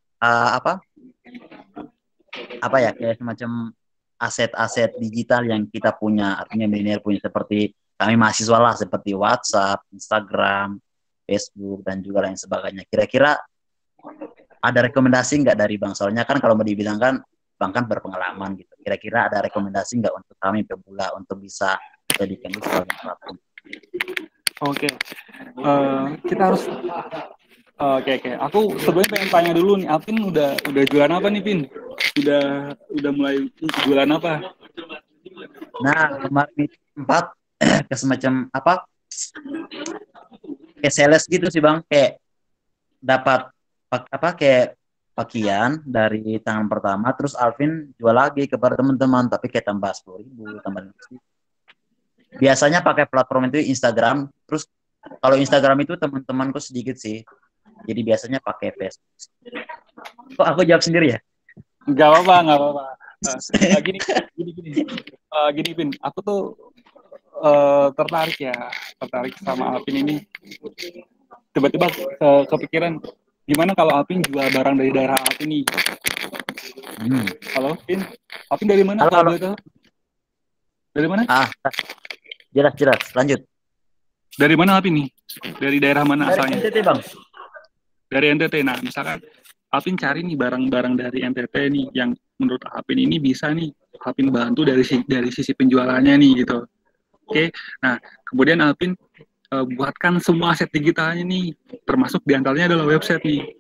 kayak semacam aset-aset digital yang kita punya, artinya milenial punya, seperti kami mahasiswa lah, seperti WhatsApp, Instagram, Facebook dan juga lain sebagainya. Kira-kira ada rekomendasi nggak dari Bang? Soalnya kan kalau mau dibilang kan Bang kan berpengalaman gitu. Kira-kira ada rekomendasi nggak untuk kami pemula untuk bisa jadikan itu sebagai platform? Oke. Kita harus Oke. Aku sebenarnya pengen tanya dulu nih, Alvin udah jualan apa nih, Vin? Udah mulai jualan apa? Nah, kemarin sempat ke semacam kayak sales gitu sih Bang, kayak dapat kayak pakaian dari tangan pertama, terus Alvin jual lagi kepada teman-teman, tapi kayak tambah 10.000, tambah 5.000. Biasanya pakai platform itu Instagram, terus kalau Instagram itu teman-temanku sedikit sih, jadi biasanya pakai Facebook. Kok aku jawab sendiri ya? Nggak apa-apa. Gini, Vin, aku tuh tertarik sama Alvin ini. Tiba-tiba kepikiran, gimana kalau Alvin jual barang dari daerah Alvin nih? Halo, Vin? Alvin dari mana? Halo. Dari mana? Jelas, lanjut. Dari mana Alvin nih? Dari daerah mana asalnya? Dari NTT, Bang. Dari NTT. Nah, misalkan Alvin cari nih barang-barang dari NTT nih yang menurut Alvin ini bisa nih Alvin bantu dari sisi penjualannya nih gitu. Oke. Nah, kemudian Alvin buatkan semua aset digitalnya nih, termasuk diantaranya adalah website nih.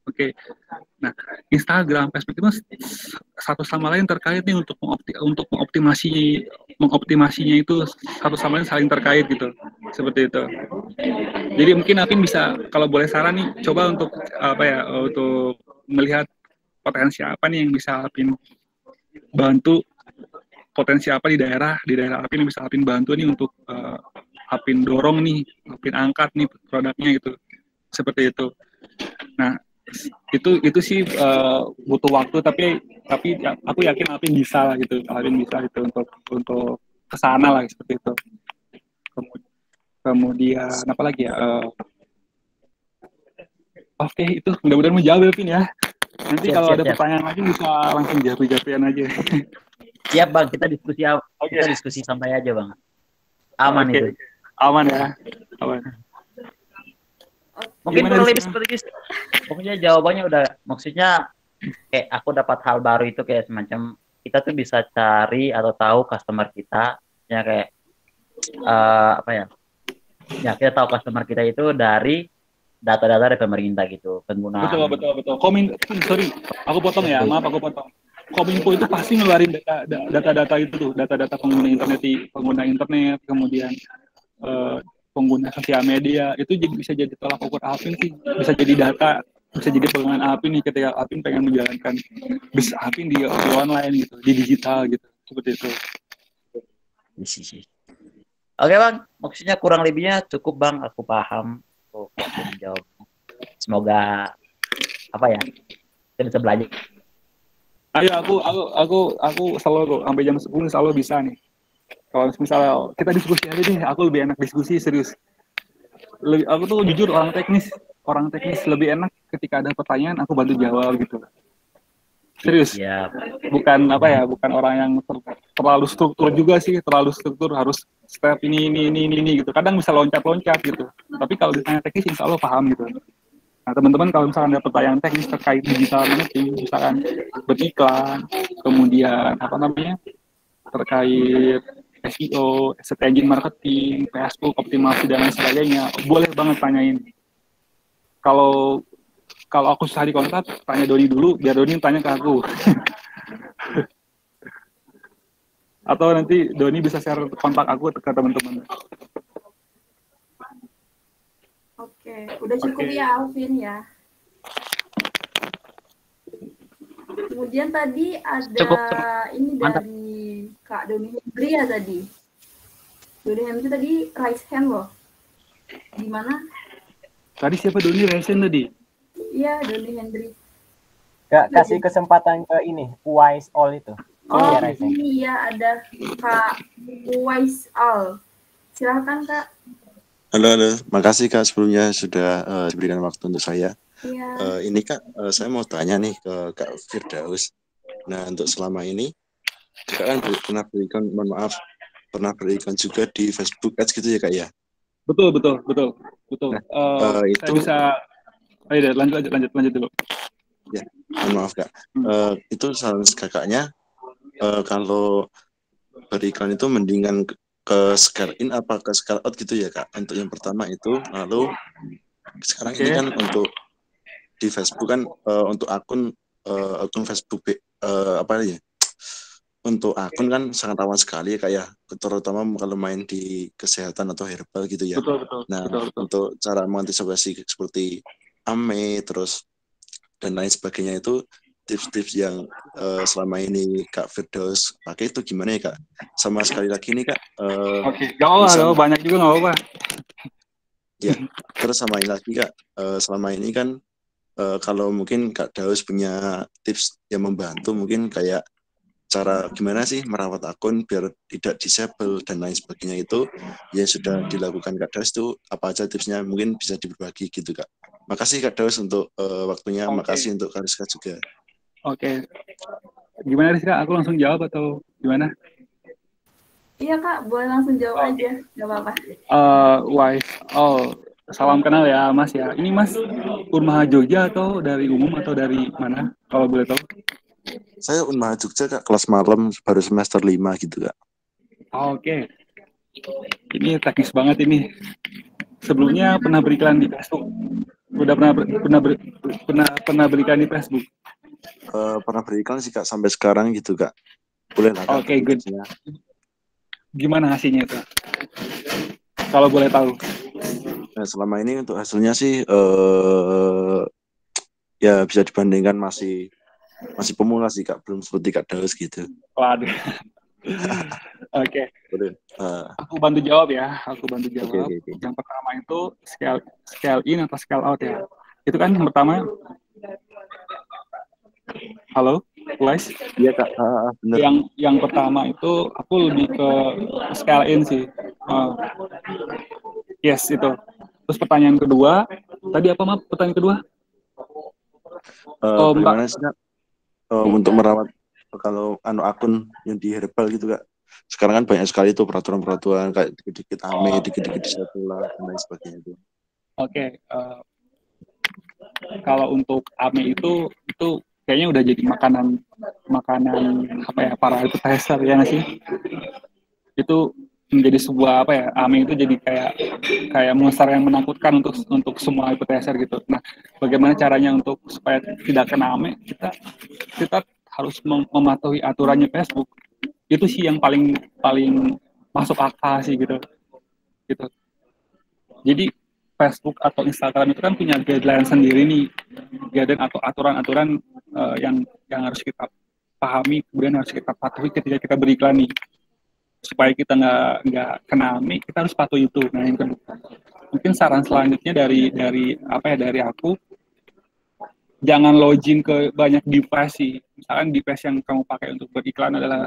Oke. Nah, Instagram, Facebook itu satu sama lain terkait nih untuk mengoptimasinya itu satu sama lain saling terkait gitu. Seperti itu. Jadi mungkin Alvin bisa, kalau boleh saran nih, coba untuk untuk melihat potensi apa nih yang bisa Alvin bantu, potensi apa di daerah Alvin yang bisa Alvin bantu nih untuk Alvin dorong nih, Alvin angkat nih produknya gitu. Seperti itu. Nah, itu sih butuh waktu, tapi aku yakin Alvin bisa lah gitu. Alvin bisa itu untuk kesana lah seperti itu. Kemudian apa lagi ya? Oke, itu mudah-mudahan menjawab ya, Vin ya. Nanti Siap, kalau siap, ada siap. pertanyaan lagi bisa langsung japri-japrian aja. Siap Bang, kita diskusi Oke. kita diskusi santai aja Bang. Aman Oke. itu. Aman ya. Aman. Mungkin Gimana, kurang Rizky? lebih seperti itu. Pokoknya jawabannya udah, maksudnya kayak aku dapat hal baru itu kayak semacam kita tuh bisa cari atau tahu customer kita, ya kayak apa ya? Ya kita tahu customer kita itu dari data-data dari pemerintah gitu, penggunaan. Betul. Sorry, aku potong ya. Maaf, aku potong. Kominfo itu pasti ngeluarin data-data itu tuh, data-data pengguna internet, kemudian pengguna sosial media itu bisa jadi tolak ukur Alvin sih, bisa jadi data, bisa jadi pegangan Alvin nih ketika Alvin pengen menjalankan bisnis Alvin di online gitu, di digital gitu, seperti itu. Oke Bang, maksudnya kurang lebihnya cukup Bang, aku paham. Aku menjawab. Semoga apa ya, kita bisa belajar. Ayo aku selalu kok sampai jam 10 selalu bisa nih. Kalau misalnya kita diskusi aja nih, aku lebih enak diskusi serius. Aku tuh jujur orang teknis lebih enak ketika ada pertanyaan aku bantu jawab gitu. Serius. Ya. Bukan orang yang terlalu struktur juga sih, terlalu struktur harus step ini gitu. Kadang bisa loncat-loncat gitu. Tapi kalau ditanya teknis insya Allah paham gitu. Nah, teman-teman kalau misalnya ada pertanyaan teknis terkait digital marketing, misalkan beriklan, kemudian terkait SEO, strategi marketing, Facebook, optimasi dan lain sebagainya, boleh banget tanyain. Kalau aku susah dikontak, tanya Doni dulu, biar Doni tanya ke aku. Atau nanti Doni bisa share kontak aku ke teman-teman. Oke, udah cukup ya Alvin ya. Kemudian tadi ada Cukup. Ini Mantap. dari Kak Doni Hendri ya tadi. Doni Hendri tadi raise hand loh. Gimana? Tadi siapa Doni raise hand tadi? Iya, Doni Hendri. Kak, kasih kesempatan ke ini, Wise All itu. Oh, ini ya ada Kak Wise All. Silakan Kak. Halo, makasih Kak sebelumnya sudah diberikan waktu untuk saya. Iya. Ini Kak, saya mau tanya nih ke Kak Firdaus. Nah, untuk selama ini Kak kan pernah berikan juga di Facebook Ads gitu ya Kak ya? Betul. Nah, itu bisa. Ayo lanjut dulu. Ya, maaf Kak. Itu saran kakaknya kalau beriklan itu mendingan ke scale in apa ke scale out gitu ya Kak? Untuk yang pertama itu, lalu sekarang ini kan untuk di Facebook kan untuk akun Facebook untuk akun kan sangat rawan sekali ya Kak ya, terutama kalau main di kesehatan atau herbal gitu ya. Betul. Untuk cara mengantisipasi seperti AME terus dan lain sebagainya itu tips-tips yang selama ini Kak Firdaus pakai itu gimana ya Kak? Sama sekali lagi nih Kak. Oke, gak banyak juga gak apa-apa. Ya, terus sama ini lagi Kak, selama ini kan kalau mungkin Kak Daus punya tips yang membantu mungkin kayak cara gimana sih merawat akun biar tidak disable dan lain sebagainya itu yang sudah dilakukan Kak Daus itu apa aja tipsnya mungkin bisa dibagi gitu Kak. Makasih Kak Daus untuk waktunya, makasih untuk Kak Rizka juga. Oke. Gimana Rizka? Aku langsung jawab atau gimana? Iya Kak, boleh langsung jawab aja, gak apa-apa. Wise All, salam kenal ya Mas ya. Ini Mas Unmaha Jogja atau dari umum atau dari mana? Kalau boleh tahu. Saya Unmaha Jogja Kak, kelas malam baru semester 5 gitu Kak. Oke. Ini teknis banget ini. Sebelumnya pernah beriklan di Facebook. Udah pernah beriklan di Facebook. Pernah beriklan sih Kak sampai sekarang gitu Kak. Boleh lah Kak. Oke, good. Gimana hasilnya itu? Kalau boleh tahu. Nah, selama ini untuk hasilnya sih ya bisa dibandingkan masih pemula sih Kak, belum seperti Kak Daus gitu. Waduh. Oke. Aku bantu jawab ya. Okay. Yang pertama itu scale in atau scale out ya. Itu kan yang pertama. Halo, guys. Iya Kak. Benar. Yang pertama itu aku lebih ke scale in sih. Yes itu. Terus pertanyaan kedua, tadi apa Pertanyaan kedua? Oh, Mbak. Bagaimana sih Kak untuk merawat kalau akun yang di Herbal gitu Kak? Sekarang kan banyak sekali tuh peraturan-peraturan kayak dikit-dikit ame, dikit-dikit disatulah dan lain sebagainya itu. Oke, kalau untuk ame itu kayaknya udah jadi makanan apa ya, para advertiser ya nggak sih? Itu menjadi sebuah apa ya, ame itu jadi kayak monster yang menakutkan untuk semua advertiser gitu. Nah, bagaimana caranya untuk supaya tidak kena ame? Kita harus mematuhi aturannya Facebook. Itu sih yang paling masuk akal sih gitu. Jadi Facebook atau Instagram itu kan punya guideline sendiri nih, guideline atau aturan-aturan yang harus kita pahami, kemudian harus kita patuhi ketika kita beriklan nih, supaya kita nggak kena ame, kita harus patuhi itu. Nah, yang kedua, mungkin saran selanjutnya dari aku, jangan login ke banyak device sih. Misalkan device yang kamu pakai untuk beriklan adalah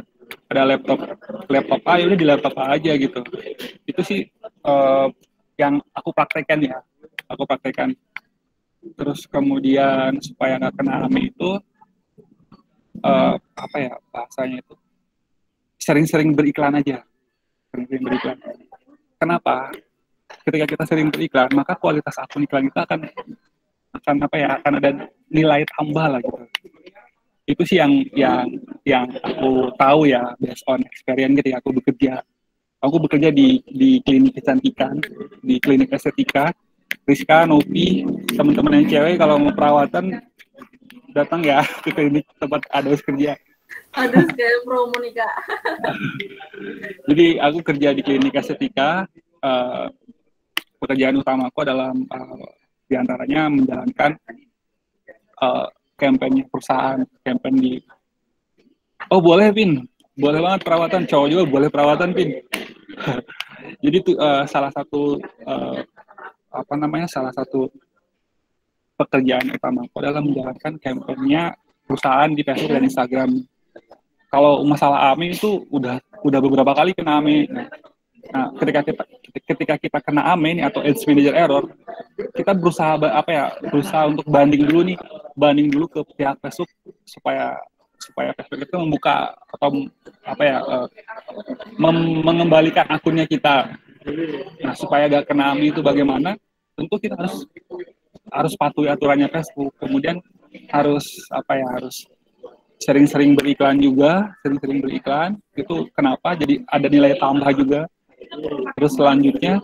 ada laptop ya udah di laptop aja gitu. Itu sih yang aku praktekkan. Terus kemudian supaya nggak kena ame itu apa ya bahasanya itu, sering-sering beriklan aja. Kenapa? Ketika kita sering beriklan, maka kualitas akun iklan kita akan ada nilai tambah lah gitu. Itu sih yang aku tahu ya, based on experience ketika aku bekerja. Aku bekerja di klinik kecantikan, di klinik estetika. Rizka, Nopi, teman-teman yang cewek kalau mau perawatan datang ya ke klinik tempat Ados kerja. Aduh, kayak promo nih Kak. Jadi aku kerja di klinik estetika. Pekerjaan utamaku adalah diantaranya menjalankan kampanye perusahaan, kampanye di. Oh boleh Pin, boleh banget perawatan, cowok juga boleh perawatan Pin. Jadi itu salah satu pekerjaan utamaku adalah menjalankan kampanye perusahaan di Facebook dan Instagram. Kalau masalah ame itu udah beberapa kali kena ame. Nah, ketika kita kena ame nih, atau ads manager error, kita berusaha untuk banding dulu ke pihak Facebook supaya Facebook itu membuka atau mengembalikan akunnya kita. Nah, supaya gak kena ame itu bagaimana? Tentu kita harus patuhi aturannya Facebook. Kemudian harus sering-sering beriklan juga, itu kenapa? Jadi ada nilai tambah juga. Terus selanjutnya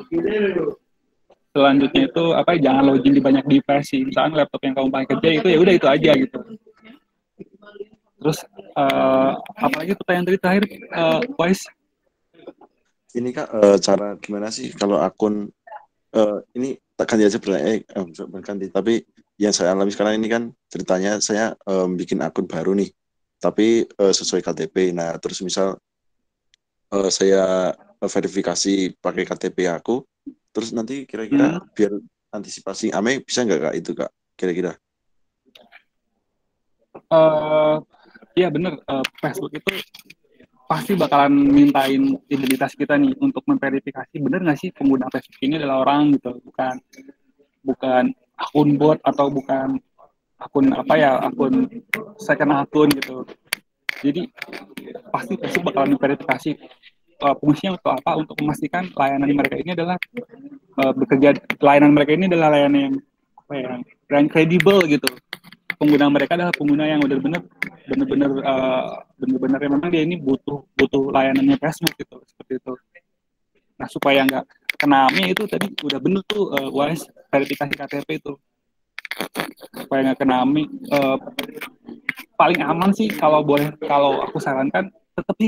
itu jangan login di banyak device sih. Misalnya laptop yang kamu pakai kerja itu ya udah itu aja gitu. Terus apalagi pertanyaan terakhir, Wise? Ini Kak, cara gimana sih kalau akun ini tak ganti aja berganti, tapi yang saya alami sekarang ini kan ceritanya saya bikin akun baru nih, tapi sesuai KTP. Nah, terus misal saya verifikasi pakai KTP aku, terus nanti kira-kira biar antisipasi ame bisa nggak Kak itu Kak, kira-kira? Iya bener, Facebook itu pasti bakalan mintain identitas kita nih untuk memverifikasi bener nggak sih pengguna Facebook ini adalah orang gitu, bukan akun bot atau bukan akun akun second akun gitu. Jadi pasti Facebook bakalan memverifikasi fungsinya untuk memastikan layanan mereka ini adalah layanan yang kredibel gitu. Pengguna mereka adalah pengguna yang benar-benar yang memang dia ini butuh layanannya Facebook gitu, seperti itu. Nah, supaya nggak kena ame itu tadi udah bener tuh Wise, verifikasi KTP itu supaya nggak kena ame. Paling aman sih kalau aku sarankan tetap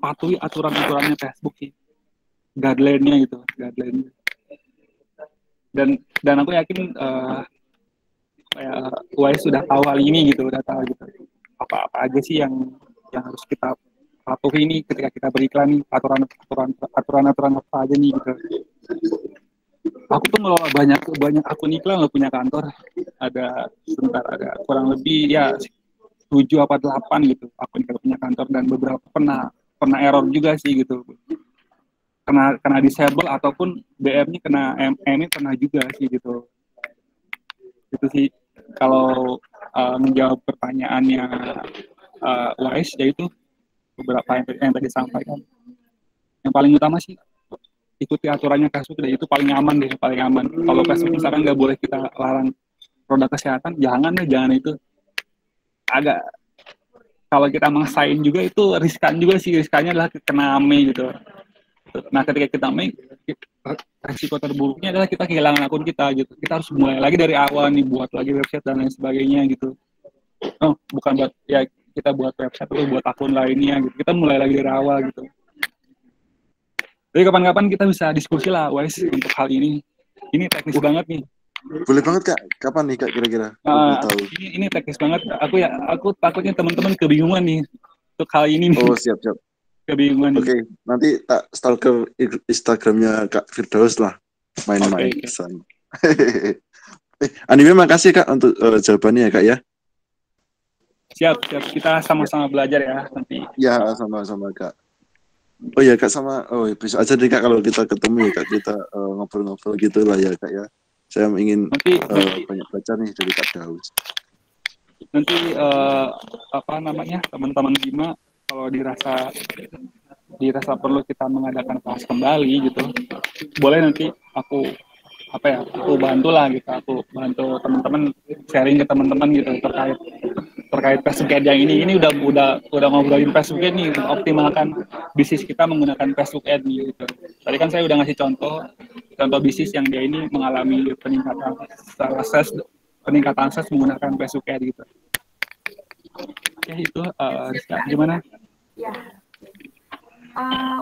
patuhi aturan-aturannya Facebook sih, guideline-nya gitu, dan aku yakin Wise sudah tahu hal ini gitu, apa aja sih yang harus kita patuhi ini ketika kita beriklan, aturan apa aja nih gitu. Aku tuh ngelola banyak akun iklan loh, punya kantor ada kurang lebih ya 7 apa 8 gitu akun iklan punya kantor, dan beberapa pernah error juga sih gitu, kena disable ataupun BM-nya kena MN pernah juga sih gitu. Itu sih kalau menjawab pertanyaannya Wais, yaitu beberapa yang tadi sampaikan. Yang paling utama sih ikuti aturannya Facebook deh, itu paling aman deh, paling aman. Kalau Facebook misalkan nggak boleh kita larang produk kesehatan, jangan itu. Agak kalau kita maksain juga itu riskan juga sih, riskannya adalah kena ame gitu. Nah ketika kita ame, resiko terburuknya adalah kita kehilangan akun kita gitu. Kita harus mulai lagi dari awal nih, buat lagi website dan lain sebagainya gitu. Oh, bukan buat ya kita buat website atau buat akun lainnya gitu. Kita mulai lagi dari awal gitu. Jadi kapan-kapan kita bisa diskusi lah, Wais, untuk hal ini. Ini teknis banget nih. Boleh banget Kak. Kapan nih Kak kira-kira? Tahu. Ini teknis banget. Aku takutnya teman-teman kebingungan nih untuk hal ini nih. Oh, siap. Kebingungan. Oke, nanti tak stalker Instagramnya Kak Firdaus lah. Main-main ke sana. Anime makasih Kak untuk jawabannya ya Kak ya. Siap. Kita sama-sama belajar ya nanti. Ya, sama-sama Kak. Oh ya Kak, besok aja deh Kak kalau kita ketemu ya Kak, kita ngobrol-ngobrol gitu lah ya Kak ya. Saya ingin nanti banyak baca nih dari Kak Daus. Nanti teman-teman Bima kalau dirasa perlu kita mengadakan kelas kembali gitu, boleh nanti aku bantulah gitu, aku bantu teman-teman sharing ke teman-teman gitu terkait Facebook Ad yang ini udah ngobrolin Facebook Ad nih, optimalkan bisnis kita menggunakan Facebook Ad nih gitu. Tadi kan saya udah ngasih contoh bisnis yang dia ini mengalami peningkatan sales menggunakan Facebook Ad gitu. Oke, itu Rizka, gimana? Ya.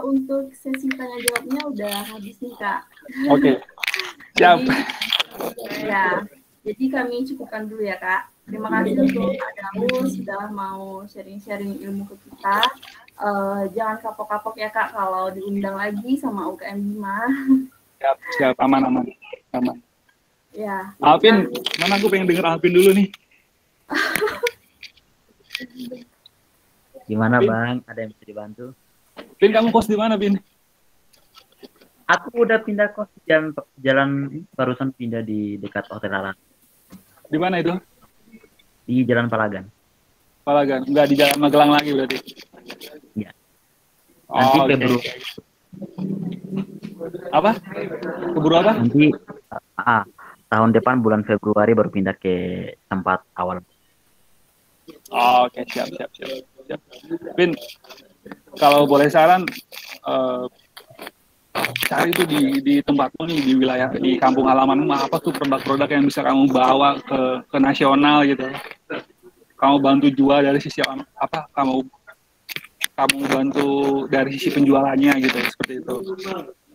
Untuk sesi tanya jawabnya udah habis nih Kak. Oke. Siap. Jadi kami cukupkan dulu ya Kak. Terima kasih untuk Kak Daus sudah mau sharing-sharing ilmu ke kita. Jangan kapok-kapok ya Kak kalau diundang lagi sama UKM Bima. Siap, aman. Ya. Alvin, mana aku pengen denger Alvin dulu nih. Gimana Bin? Bang? Ada yang bisa dibantu? Bin, kamu kos di mana, Bin? Aku udah pindah kos jalan barusan pindah di dekat Hotel Alan. Di mana itu? Di Jalan Palagan. Enggak di Jalan Magelang lagi berarti. Iya. Nanti okay. Apa? Keburu apa? Nanti tahun depan bulan Februari baru pindah ke tempat awal. Oke, siap. Bin, kalau boleh saran, cari itu di tempatmu nih, di wilayah, di kampung halamanmu, apa tuh produk-produk yang bisa kamu bawa ke nasional gitu. Kamu bantu jual dari sisi apa? Kamu bantu dari sisi penjualannya gitu, seperti itu.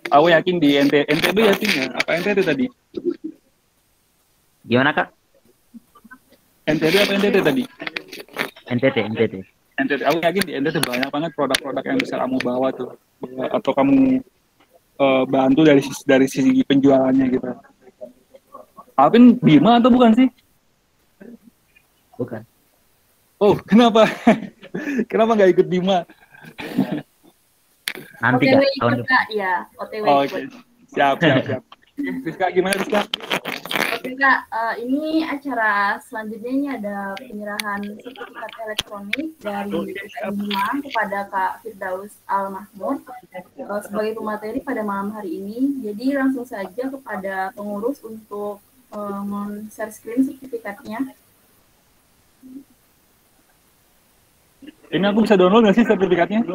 Aku yakin di NTB yakin ya? Apa NTT tadi? Gimana Kak? NTB apa NTT tadi? NTT. Aku yakin di NTT banyak banget produk-produk yang bisa kamu bawa tuh, atau kamu bantu dari sisi penjualannya gitu. Alvin Bima atau bukan sih? Bukan. Oh, kenapa? Kenapa nggak ikut Bima? Nanti OTW Kak, tahun ikut Kak, ya. OTW Oke. Siap. Rizka, gimana Rizka? Oke Kak, ini acara selanjutnya ini ada penyerahan sertifikat elektronik dari UKM Bima kepada Kak Firdaus Al-Mahmud sebagai pemateri pada malam hari ini. Jadi langsung saja kepada pengurus untuk men-share screen sertifikatnya. Ini aku bisa download nggak sih sertifikatnya?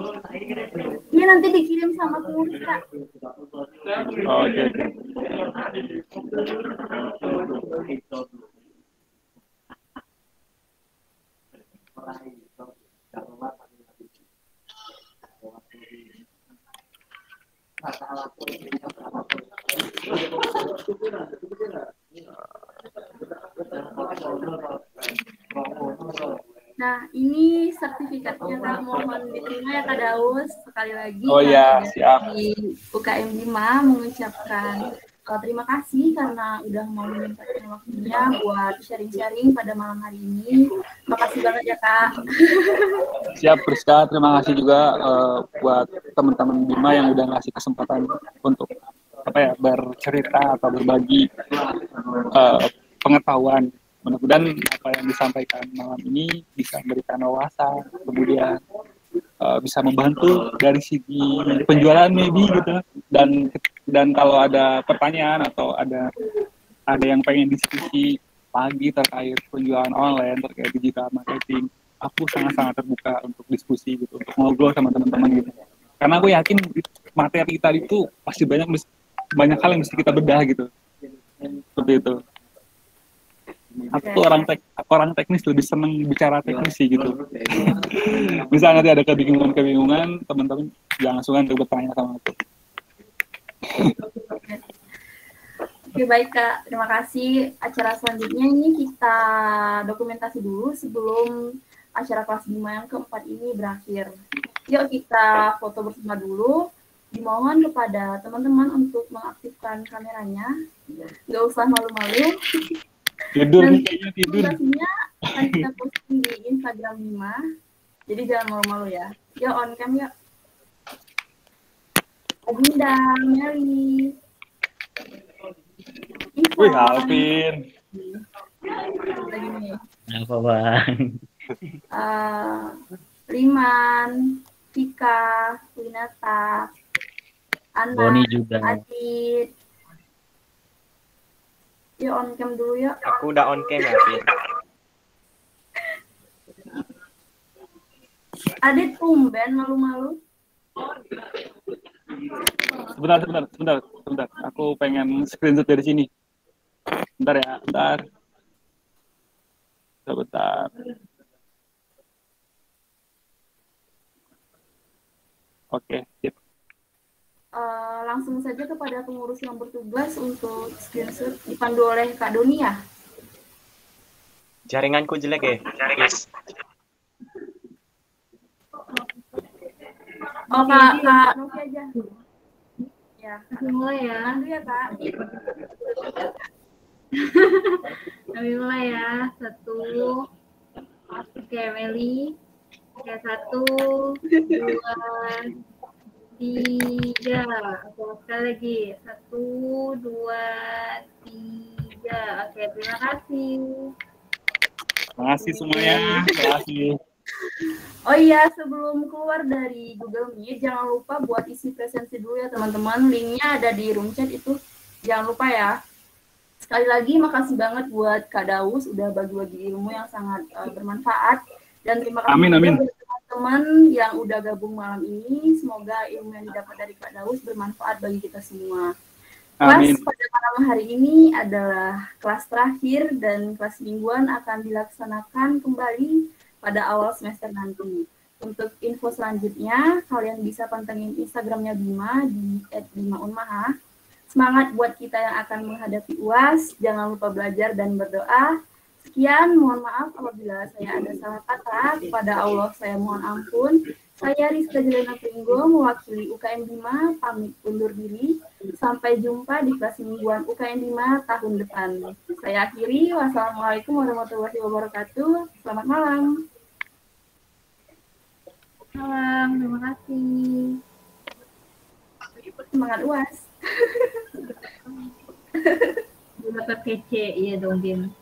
Ini nanti dikirim sama pengurus Kak. Oke. Nah, ini sertifikatnya Kak, mohon diterima ya Kak Daus. Sekali lagi Oh ya, siap. di UKM Bima mengucapkan terima kasih karena udah mau menyempatkan waktunya buat sharing-sharing pada malam hari ini. Makasih banget ya Kak. Siap Rizka, terima kasih juga buat teman-teman Bima yang udah ngasih kesempatan untuk bercerita atau berbagi pengetahuan. Mudah-mudahan apa yang disampaikan malam ini bisa memberikan wawasan, kemudian bisa membantu dari segi penjualan maybe gitu. Dan kalau ada pertanyaan atau ada yang pengen diskusi lagi terkait penjualan online, terkait digital marketing, aku sangat-sangat terbuka untuk diskusi gitu, untuk ngobrol sama teman-teman gitu. Karena aku yakin materi tadi itu pasti banyak hal yang mesti kita bedah gitu. Seperti itu. Aku orang teknis lebih seneng bicara teknis sih gitu. Misalnya nanti ada kebingungan, teman-teman jangan sungkan untuk bertanya sama aku. Oke, baik Kak, terima kasih. Acara selanjutnya ini kita dokumentasi dulu sebelum acara kelas 5 yang keempat ini berakhir. Yuk kita foto bersama dulu. Dimohon kepada teman-teman untuk mengaktifkan kameranya. Nggak usah malu-malu. Tidur nih, Nanti kayaknya tidur. durasinya akan kita posting di Instagram 5. Jadi jangan malu-malu ya. Yuk on cam yuk. Adinda, Meli. Wih, Alvin. Lagi nih. Apa bang? Riman, Tika, Winata, Ana, Boni juga. Adit. Yuk on cam dulu yuk. Aku udah on cam ya, Vin. Adit tumben malu-malu. Sebentar. Aku pengen screenshot dari sini. Bentar ya, bentar. Sebentar. Oke, sip. Langsung saja kepada pengurus yang bertugas untuk screenshot dipandu oleh Kak Doni ya. Jaringanku jelek ya. Yes. Oh Kak Novi aja. Ya, Mulai ya. nanti ya Kak. Kami mulai ya. 1. Oke, Meli. Oke, 1, 2, 3. Oke, sekali lagi. 1, 2, 3. Oke, terima kasih. Terima kasih semuanya. Terima kasih. Oh iya, sebelum keluar dari Google Meet, jangan lupa buat isi presensi dulu ya teman-teman. Linknya ada di room chat itu. Jangan lupa ya. Sekali lagi, makasih banget buat Kak Daus udah bagi-bagi ilmu yang sangat bermanfaat. Dan terima kasih Amin. buat teman-teman yang udah gabung malam ini. Semoga ilmu yang didapat dari Kak Daus bermanfaat bagi kita semua. Amin. Kelas pada malam hari ini adalah kelas terakhir dan kelas mingguan akan dilaksanakan kembali pada awal semester nanti. Untuk info selanjutnya, kalian bisa pantengin Instagramnya Bima di @bimaunmaha. Semangat buat kita yang akan menghadapi UAS. Jangan lupa belajar dan berdoa. Sekian, mohon maaf apabila saya ada salah kata. Kepada Allah saya mohon ampun. Saya Rizka Jelena Pringgo, mewakili UKM Bima, pamit undur diri. Sampai jumpa di kelas mingguan UKM Bima tahun depan. Saya akhiri. Wassalamualaikum warahmatullahi wabarakatuh. Selamat malam. Salam, terima kasih. Semangat UAS. Dapat kece, iya dong, Bim.